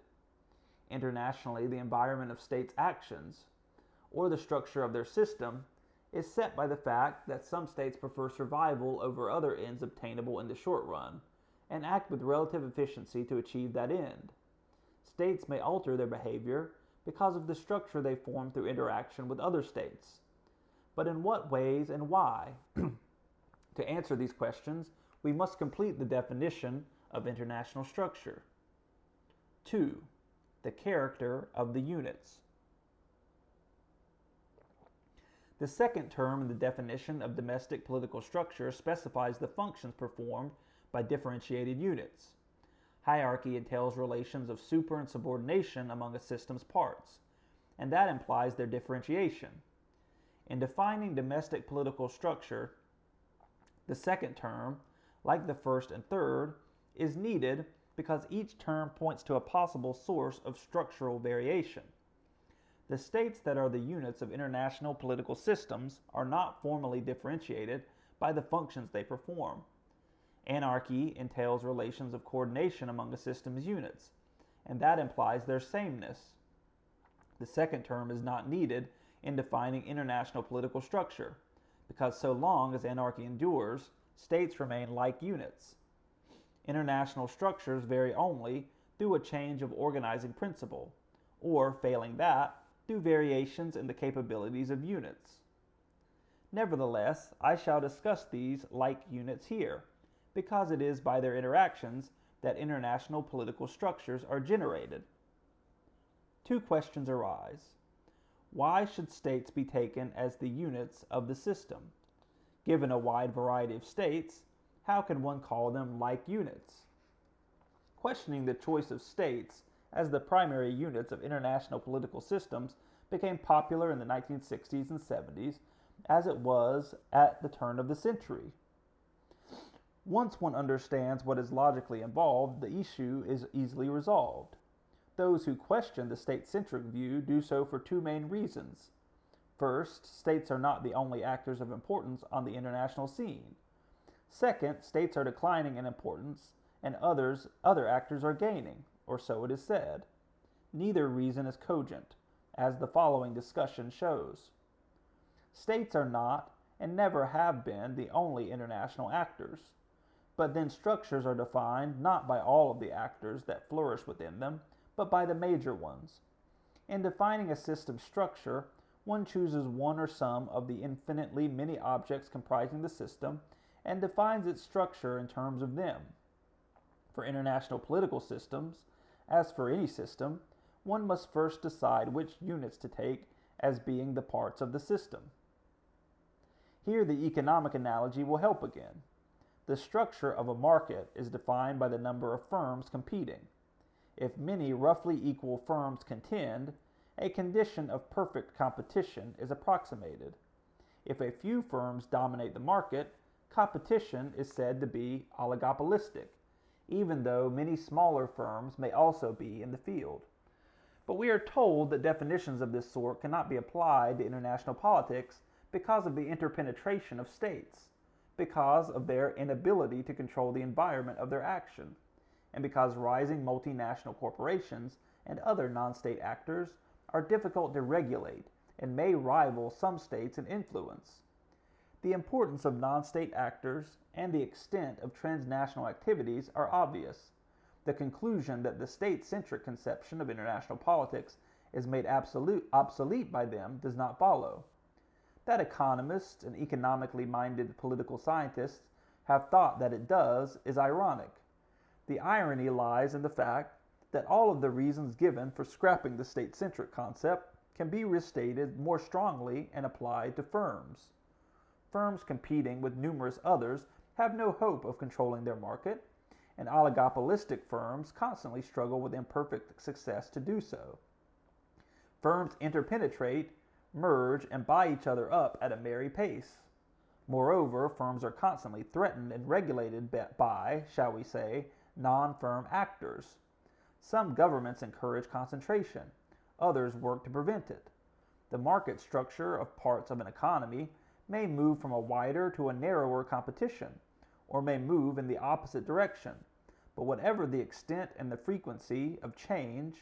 [SPEAKER 1] Internationally, the environment of states' actions, or the structure of their system, is set by the fact that some states prefer survival over other ends obtainable in the short run, and act with relative efficiency to achieve that end. States may alter their behavior because of the structure they form through interaction with other states. But in what ways and why? To answer these questions, we must complete the definition of international structure. 2. The character of the units. The second term in the definition of domestic political structure specifies the functions performed by differentiated units. Hierarchy entails relations of super and subordination among a system's parts, and that implies their differentiation. In defining domestic political structure, the second term, like the first and third, is needed because each term points to a possible source of structural variation. The states that are the units of international political systems are not formally differentiated by the functions they perform. Anarchy entails relations of coordination among a system's units, and that implies their sameness. The second term is not needed in defining international political structure, because so long as anarchy endures, states remain like units. International structures vary only through a change of organizing principle, or, failing that, through variations in the capabilities of units. Nevertheless, I shall discuss these like units here, because it is by their interactions that international political structures are generated. Two questions arise. Why should states be taken as the units of the system? Given a wide variety of states, how can one call them like units? Questioning the choice of states as the primary units of international political systems became popular in the 1960s and 70s, as it was at the turn of the century. Once one understands what is logically involved, the issue is easily resolved. Those who question the state-centric view do so for two main reasons. First, states are not the only actors of importance on the international scene. Second, states are declining in importance, and other actors are gaining, or so it is said. Neither reason is cogent, as the following discussion shows. States are not, and never have been, the only international actors. But then structures are defined not by all of the actors that flourish within them, but by the major ones. In defining a system structure, one chooses one or some of the infinitely many objects comprising the system and defines its structure in terms of them. For international political systems, as for any system, one must first decide which units to take as being the parts of the system. Here the economic analogy will help again. The structure of a market is defined by the number of firms competing. If many roughly equal firms contend, a condition of perfect competition is approximated. If a few firms dominate the market, competition is said to be oligopolistic, even though many smaller firms may also be in the field. But we are told that definitions of this sort cannot be applied to international politics because of the interpenetration of states, because of their inability to control the environment of their action, and because rising multinational corporations and other non-state actors are difficult to regulate and may rival some states in influence. The importance of non-state actors and the extent of transnational activities are obvious. The conclusion that the state-centric conception of international politics is made obsolete by them does not follow. That economists and economically minded political scientists have thought that it does is ironic. The irony lies in the fact that all of the reasons given for scrapping the state-centric concept can be restated more strongly and applied to firms. Firms competing with numerous others have no hope of controlling their market, and oligopolistic firms constantly struggle with imperfect success to do so. Firms interpenetrate, merge, and buy each other up at a merry pace. Moreover, firms are constantly threatened and regulated by, shall we say, non-firm actors. Some governments encourage concentration, others work to prevent it. The market structure of parts of an economy may move from a wider to a narrower competition, or may move in the opposite direction. But whatever the extent and the frequency of change,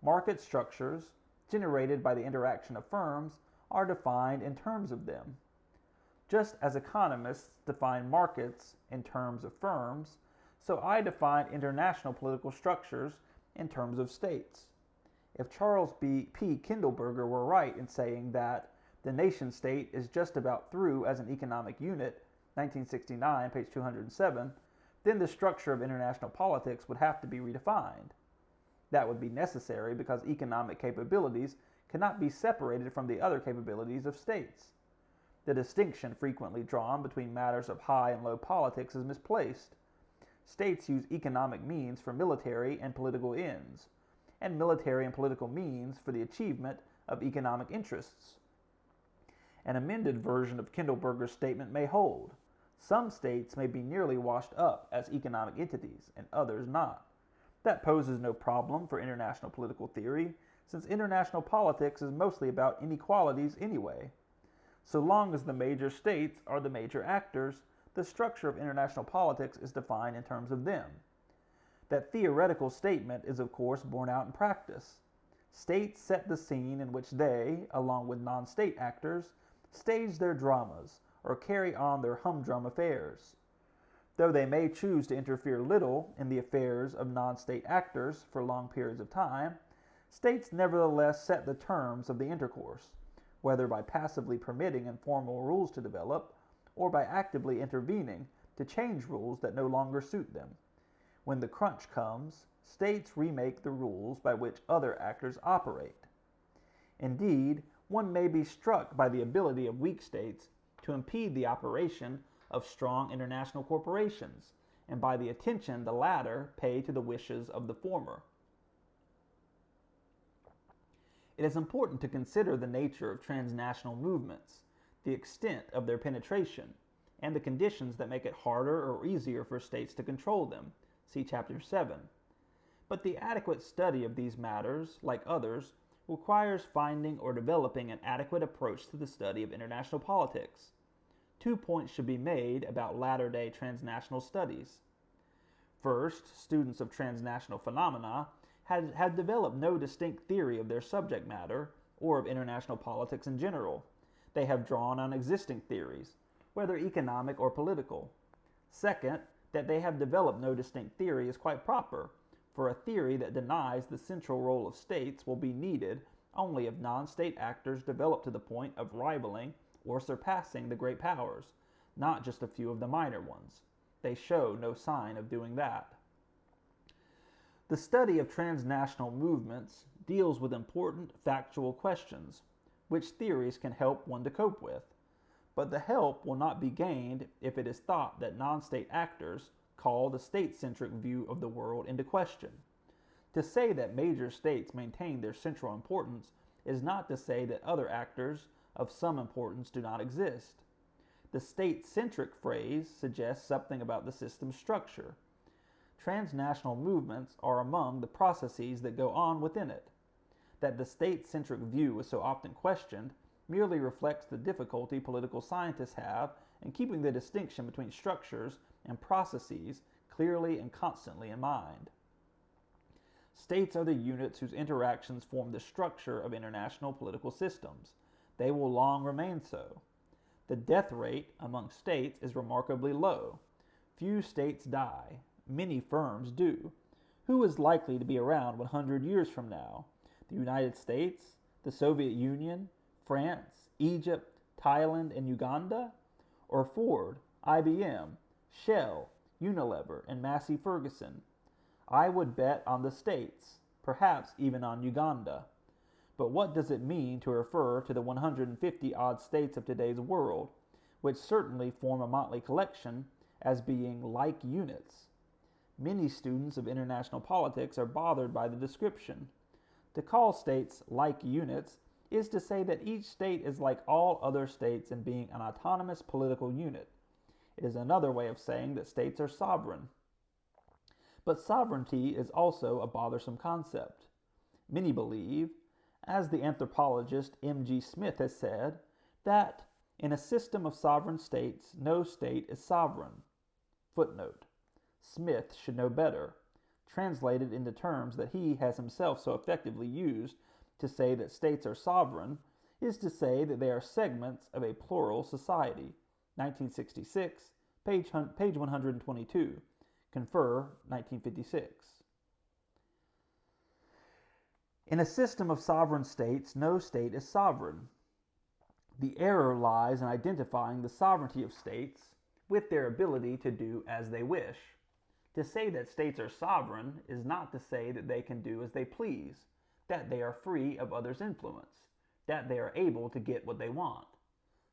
[SPEAKER 1] market structures, generated by the interaction of firms, are defined in terms of them. Just as economists define markets in terms of firms, so I define international political structures in terms of states. If Charles P. Kindleberger were right in saying that the nation-state is just about through as an economic unit, 1969, page 207, then the structure of international politics would have to be redefined. That would be necessary because economic capabilities cannot be separated from the other capabilities of states. The distinction frequently drawn between matters of high and low politics is misplaced. States use economic means for military and political ends, and military and political means for the achievement of economic interests. An amended version of Kindleberger's statement may hold. Some states may be nearly washed up as economic entities, and others not. That poses no problem for international political theory, since international politics is mostly about inequalities anyway. So long as the major states are the major actors, the structure of international politics is defined in terms of them. That theoretical statement is of course borne out in practice. States set the scene in which they, along with non-state actors, stage their dramas or carry on their humdrum affairs. Though they may choose to interfere little in the affairs of non-state actors for long periods of time, states nevertheless set the terms of the intercourse, whether by passively permitting informal rules to develop, or by actively intervening to change rules that no longer suit them. When the crunch comes, states remake the rules by which other actors operate. Indeed, one may be struck by the ability of weak states to impede the operation of strong international corporations, and by the attention the latter pay to the wishes of the former. It is important to consider the nature of transnational movements, the extent of their penetration, and the conditions that make it harder or easier for states to control them. See Chapter 7. But the adequate study of these matters, like others, requires finding or developing an adequate approach to the study of international politics. 2 points should be made about latter-day transnational studies. First, students of transnational phenomena have developed no distinct theory of their subject matter or of international politics in general. They have drawn on existing theories, whether economic or political. Second, that they have developed no distinct theory is quite proper, for a theory that denies the central role of states will be needed only if non-state actors develop to the point of rivaling or surpassing the great powers, not just a few of the minor ones. They show no sign of doing that. The study of transnational movements deals with important factual questions, which theories can help one to cope with. But the help will not be gained if it is thought that non-state actors call the state-centric view of the world into question. To say that major states maintain their central importance is not to say that other actors of some importance do not exist. The state-centric phrase suggests something about the system's structure. Transnational movements are among the processes that go on within it. That the state-centric view is so often questioned merely reflects the difficulty political scientists have in keeping the distinction between structures and processes clearly and constantly in mind. States are the units whose interactions form the structure of international political systems. They will long remain so. The death rate among states is remarkably low. Few states die. Many firms do. Who is likely to be around 100 years from now? The United States, the Soviet Union, France, Egypt, Thailand, and Uganda? Or Ford, IBM, Shell, Unilever, and Massey Ferguson? I would bet on the states, perhaps even on Uganda. But what does it mean to refer to the 150-odd states of today's world, which certainly form a motley collection, as being like units? Many students of international politics are bothered by the description. To call states like units is to say that each state is like all other states in being an autonomous political unit. It is another way of saying that states are sovereign. But sovereignty is also a bothersome concept. Many believe, as the anthropologist M.G. Smith has said, that in a system of sovereign states, no state is sovereign. Footnote. Smith should know better. Translated into terms that he has himself so effectively used, to say that states are sovereign is to say that they are segments of a plural society. 1966, page 122. Confer, 1956. In a system of sovereign states, no state is sovereign. The error lies in identifying the sovereignty of states with their ability to do as they wish. To say that states are sovereign is not to say that they can do as they please, that they are free of others' influence, that they are able to get what they want.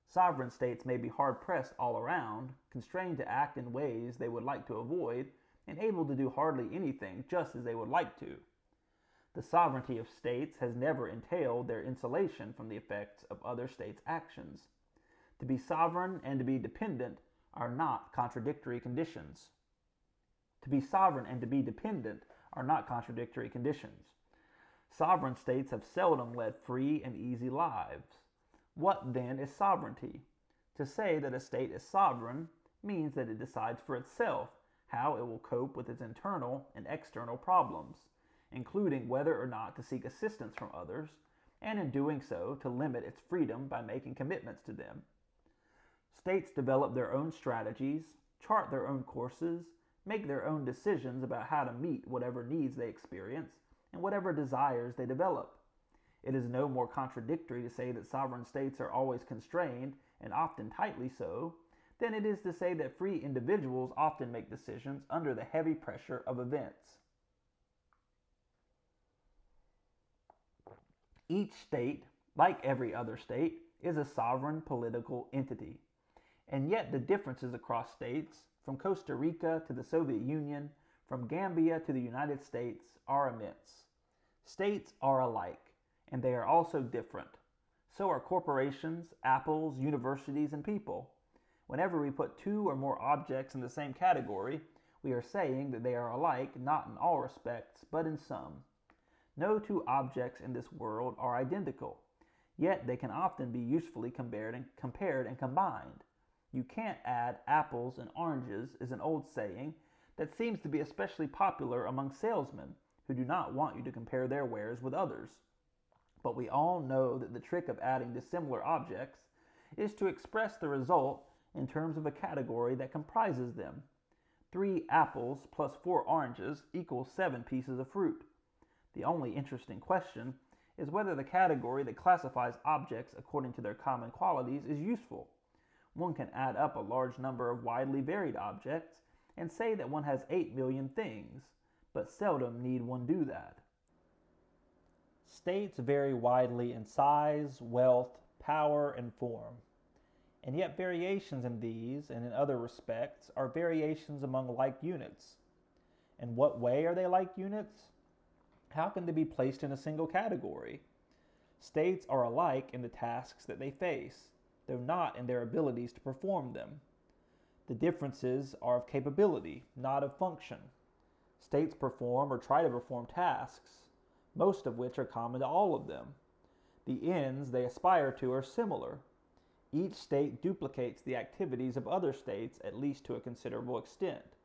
[SPEAKER 1] Sovereign states may be hard-pressed all around, constrained to act in ways they would like to avoid, and able to do hardly anything just as they would like to. The sovereignty of states has never entailed their insulation from the effects of other states' actions. To be sovereign and to be dependent are not contradictory conditions. To be sovereign and to be dependent are not contradictory conditions. Sovereign states have seldom led free and easy lives. What then is sovereignty? To say that a state is sovereign means that it decides for itself how it will cope with its internal and external problems, including whether or not to seek assistance from others, and in doing so to limit its freedom by making commitments to them. States develop their own strategies, chart their own courses, make their own decisions about how to meet whatever needs they experience and whatever desires they develop. It is no more contradictory to say that sovereign states are always constrained, and often tightly so, than it is to say that free individuals often make decisions under the heavy pressure of events. Each state, like every other state, is a sovereign political entity. And yet the differences across states, from Costa Rica to the Soviet Union, from Gambia to the United States, are immense. States are alike, and they are also different. So are corporations, apples, universities, and people. Whenever we put two or more objects in the same category, we are saying that they are alike not in all respects, but in some. No two objects in this world are identical, yet they can often be usefully compared and combined. You can't add apples and oranges is an old saying that seems to be especially popular among salesmen who do not want you to compare their wares with others. But we all know that the trick of adding dissimilar objects is to express the result in terms of a category that comprises them. 3 apples plus 4 oranges equals 7 pieces of fruit. The only interesting question is whether the category that classifies objects according to their common qualities is useful. One can add up a large number of widely varied objects and say that one has 8 million things, but seldom need one do that. States vary widely in size, wealth, power, and form. And yet variations in these and in other respects are variations among like units. In what way are they like units? How can they be placed in a single category? States are alike in the tasks that they face, though not in their abilities to perform them. The differences are of capability, not of function. States perform or try to perform tasks, most of which are common to all of them. The ends they aspire to are similar. Each state duplicates the activities of other states at least to a considerable extent.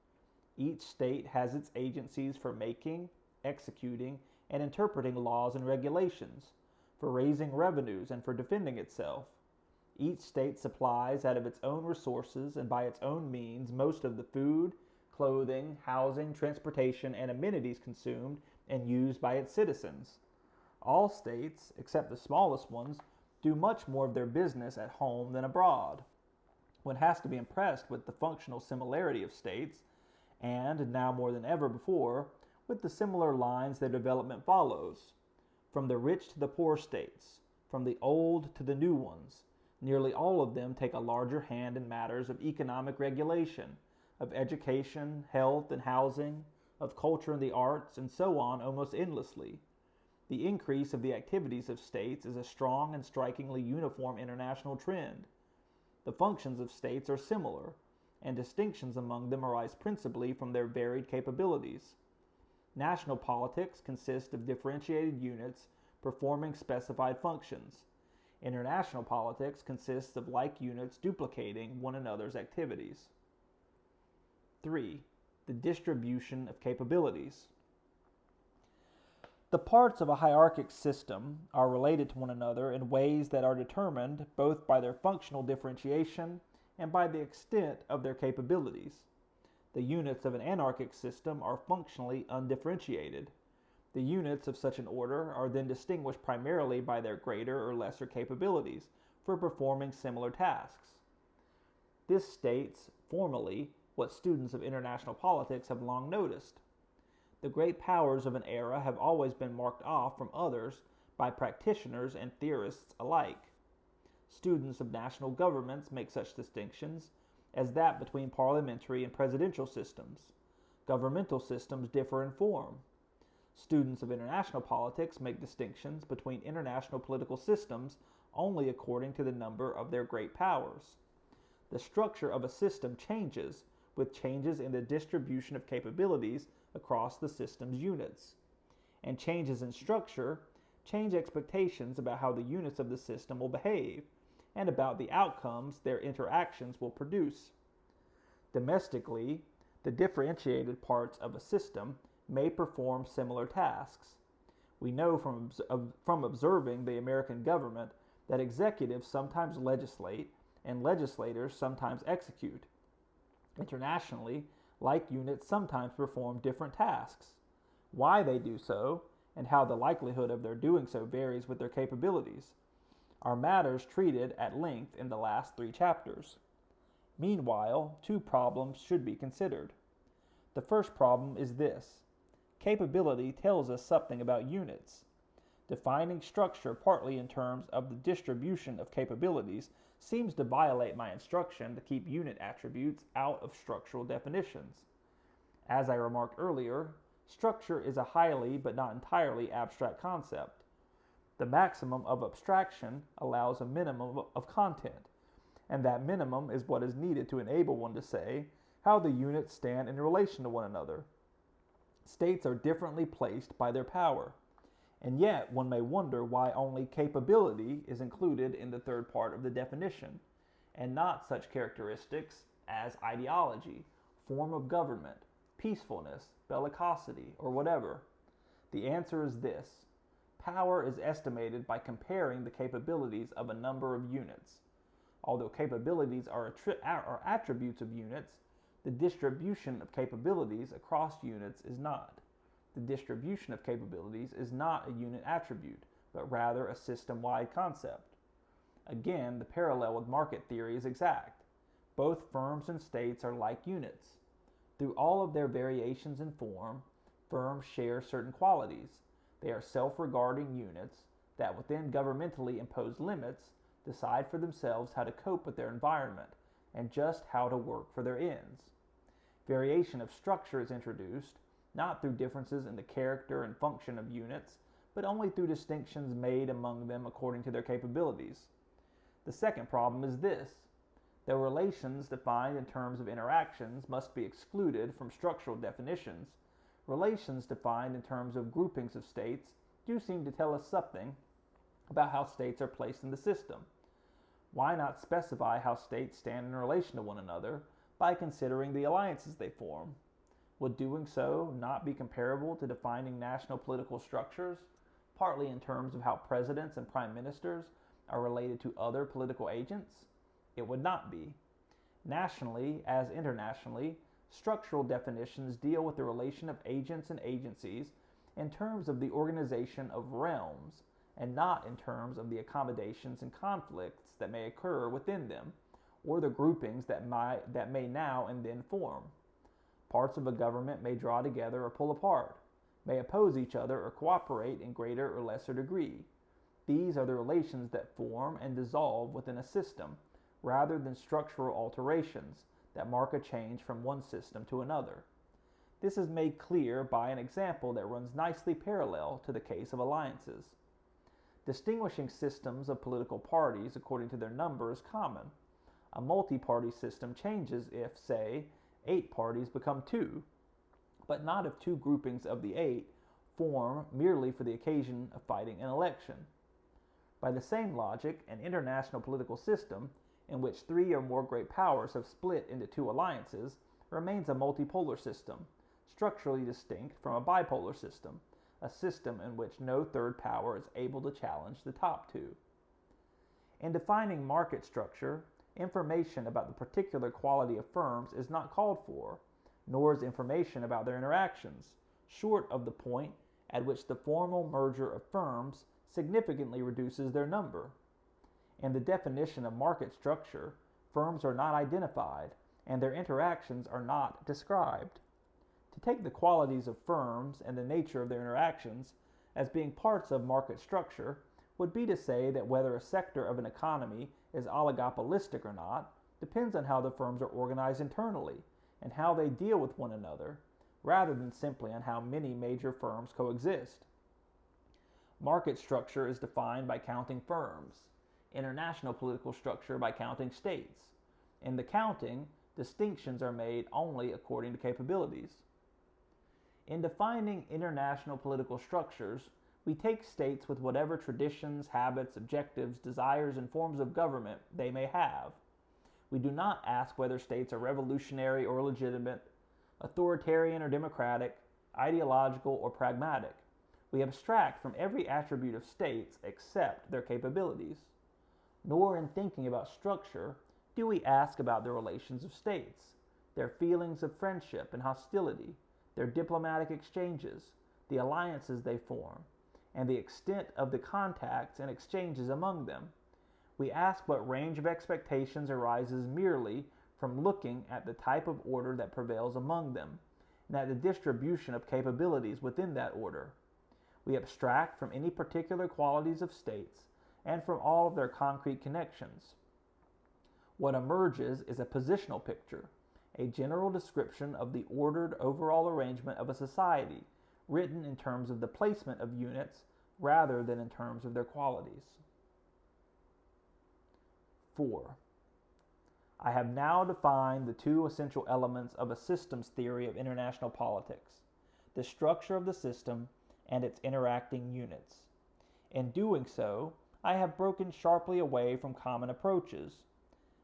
[SPEAKER 1] Each state has its agencies for making, executing, and interpreting laws and regulations, for raising revenues and for defending itself. Each state supplies out of its own resources and by its own means most of the food, clothing, housing, transportation, and amenities consumed and used by its citizens. All states, except the smallest ones, do much more of their business at home than abroad. One has to be impressed with the functional similarity of states, and, now more than ever before, with the similar lines their development follows. From the rich to the poor states, from the old to the new ones, nearly all of them take a larger hand in matters of economic regulation, of education, health, and housing, of culture and the arts, and so on almost endlessly. The increase of the activities of states is a strong and strikingly uniform international trend. The functions of states are similar, and distinctions among them arise principally from their varied capabilities. National politics consist of differentiated units performing specified functions. International politics consists of like units duplicating one another's activities. 3. The distribution of capabilities. The parts of a hierarchic system are related to one another in ways that are determined both by their functional differentiation and by the extent of their capabilities. The units of an anarchic system are functionally undifferentiated. The units of such an order are then distinguished primarily by their greater or lesser capabilities for performing similar tasks. This states, formally, what students of international politics have long noticed. The great powers of an era have always been marked off from others by practitioners and theorists alike. Students of national governments make such distinctions as that between parliamentary and presidential systems, Governmental systems differ in form. Students of international politics make distinctions between international political systems only according to the number of their great powers. The structure of a system changes with changes in the distribution of capabilities across the system's units. And changes in structure change expectations about how the units of the system will behave and about the outcomes their interactions will produce. Domestically, the differentiated parts of a system may perform similar tasks. We know from observing the American government that executives sometimes legislate and legislators sometimes execute. Internationally, like units sometimes perform different tasks. Why they do so, and how the likelihood of their doing so varies with their capabilities, are matters treated at length in the last 3 chapters. Meanwhile, 2 problems should be considered. The first problem is this. Capability tells us something about units. Defining structure partly in terms of the distribution of capabilities seems to violate my instruction to keep unit attributes out of structural definitions. As I remarked earlier, structure is a highly but not entirely abstract concept. The maximum of abstraction allows a minimum of content, and that minimum is what is needed to enable one to say how the units stand in relation to one another. States are differently placed by their power, and yet one may wonder why only capability is included in the third part of the definition, and not such characteristics as ideology, form of government, peacefulness, bellicosity, or whatever. The answer is this. Power is estimated by comparing the capabilities of a number of units. Although capabilities are attributes of units, the distribution of capabilities across units is not. The distribution of capabilities is not a unit attribute, but rather a system-wide concept. Again, the parallel with market theory is exact. Both firms and states are like units. Through all of their variations in form, firms share certain qualities. They are self-regarding units that, within governmentally imposed limits, decide for themselves how to cope with their environment and just how to work for their ends. Variation of structure is introduced, not through differences in the character and function of units, but only through distinctions made among them according to their capabilities. The second problem is this. Though relations defined in terms of interactions must be excluded from structural definitions, relations defined in terms of groupings of states do seem to tell us something about how states are placed in the system. Why not specify how states stand in relation to one another by considering the alliances they form? Would doing so not be comparable to defining national political structures, partly in terms of how presidents and prime ministers are related to other political agents? It would not be. Nationally, as internationally, structural definitions deal with the relation of agents and agencies in terms of the organization of realms, and not in terms of the accommodations and conflicts that may occur within them, or the groupings that may now and then form. Parts of a government may draw together or pull apart, may oppose each other or cooperate in greater or lesser degree. These are the relations that form and dissolve within a system, rather than structural alterations that mark a change from one system to another. This is made clear by an example that runs nicely parallel to the case of alliances. Distinguishing systems of political parties according to their number is common. A multi-party system changes if, say, 8 parties become 2, but not if 2 groupings of the 8 form merely for the occasion of fighting an election. By the same logic, an international political system in which 3 or more great powers have split into 2 alliances remains a multipolar system, structurally distinct from a bipolar system, a system in which no third power is able to challenge the top 2. In defining market structure, information about the particular quality of firms is not called for, nor is information about their interactions, short of the point at which the formal merger of firms significantly reduces their number. In the definition of market structure, firms are not identified, and their interactions are not described. To take the qualities of firms and the nature of their interactions as being parts of market structure would be to say that whether a sector of an economy is oligopolistic or not depends on how the firms are organized internally and how they deal with one another, rather than simply on how many major firms coexist. Market structure is defined by counting firms, international political structure by counting states. In the counting, distinctions are made only according to capabilities. In defining international political structures, we take states with whatever traditions, habits, objectives, desires, and forms of government they may have. We do not ask whether states are revolutionary or legitimate, authoritarian or democratic, ideological or pragmatic. We abstract from every attribute of states except their capabilities. Nor in thinking about structure do we ask about the relations of states, their feelings of friendship and hostility, their diplomatic exchanges, the alliances they form, and the extent of the contacts and exchanges among them. We ask what range of expectations arises merely from looking at the type of order that prevails among them, and at the distribution of capabilities within that order. We abstract from any particular qualities of states and from all of their concrete connections. What emerges is a positional picture, a general description of the ordered overall arrangement of a society, written in terms of the placement of units rather than in terms of their qualities. 4. I have now defined the two essential elements of a systems theory of international politics, the structure of the system and its interacting units. In doing so, I have broken sharply away from common approaches.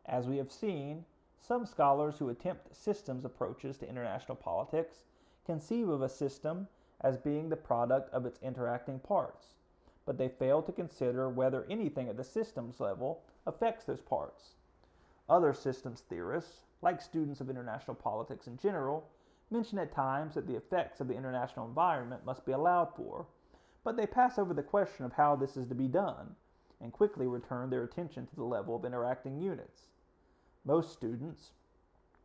[SPEAKER 1] As we have seen, some scholars who attempt systems approaches to international politics conceive of a system as being the product of its interacting parts, but they fail to consider whether anything at the systems level affects those parts. Other systems theorists, like students of international politics in general, mention at times that the effects of the international environment must be allowed for, but they pass over the question of how this is to be done, and quickly return their attention to the level of interacting units. Most students,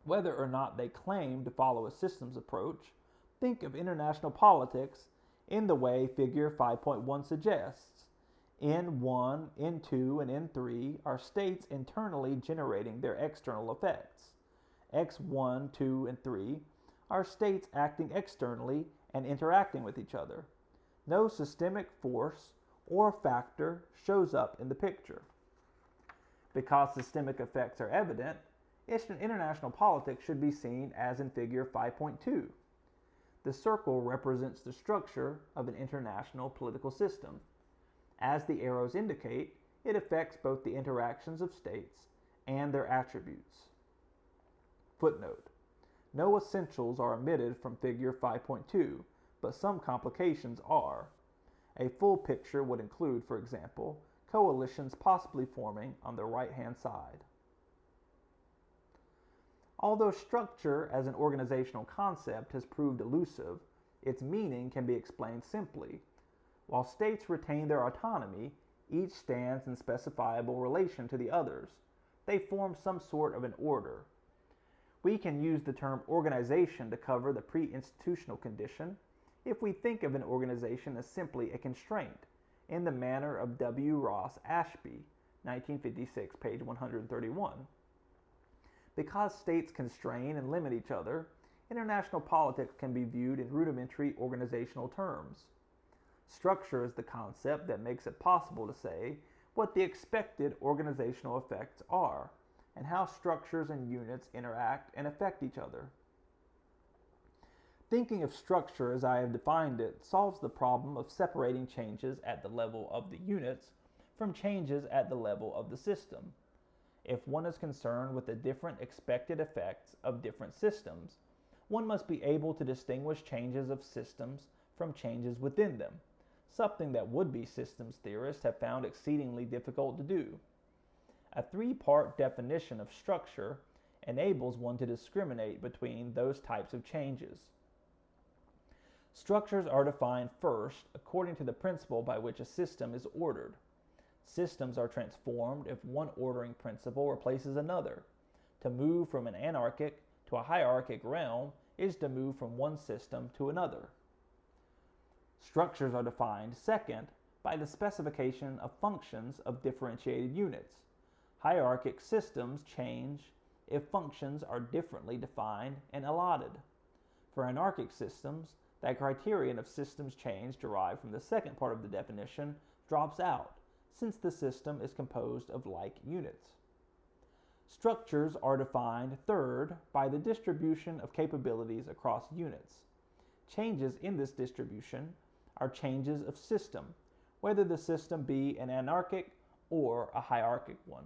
[SPEAKER 1] whether or not they claim to follow a systems approach, think of international politics in the way Figure 5.1 suggests. N1, N2, and N3 are states internally generating their external effects. X1, 2, and 3 are states acting externally and interacting with each other. No systemic force or factor shows up in the picture. Because systemic effects are evident, international politics should be seen as in Figure 5.2. The circle represents the structure of an international political system. As the arrows indicate, it affects both the interactions of states and their attributes. Footnote: no essentials are omitted from Figure 5.2, but some complications are. A full picture would include, for example, coalitions possibly forming on the right-hand side. Although structure as an organizational concept has proved elusive, its meaning can be explained simply. While states retain their autonomy, each stands in specifiable relation to the others. They form some sort of an order. We can use the term organization to cover the pre-institutional condition if we think of an organization as simply a constraint, in the manner of W. Ross Ashby, 1956, page 131. Because states constrain and limit each other, international politics can be viewed in rudimentary organizational terms. Structure is the concept that makes it possible to say what the expected organizational effects are, and how structures and units interact and affect each other. Thinking of structure as I have defined it solves the problem of separating changes at the level of the units from changes at the level of the system. If one is concerned with the different expected effects of different systems, one must be able to distinguish changes of systems from changes within them, something that would-be systems theorists have found exceedingly difficult to do. A three-part definition of structure enables one to discriminate between those types of changes. Structures are defined first according to the principle by which a system is ordered. Systems are transformed if one ordering principle replaces another. To move from an anarchic to a hierarchic realm is to move from one system to another. Structures are defined second by the specification of functions of differentiated units. Hierarchic systems change if functions are differently defined and allotted. For anarchic systems, that criterion of systems change derived from the second part of the definition drops out, since the system is composed of like units. Structures are defined, third, by the distribution of capabilities across units. Changes in this distribution are changes of system, whether the system be an anarchic or a hierarchic one.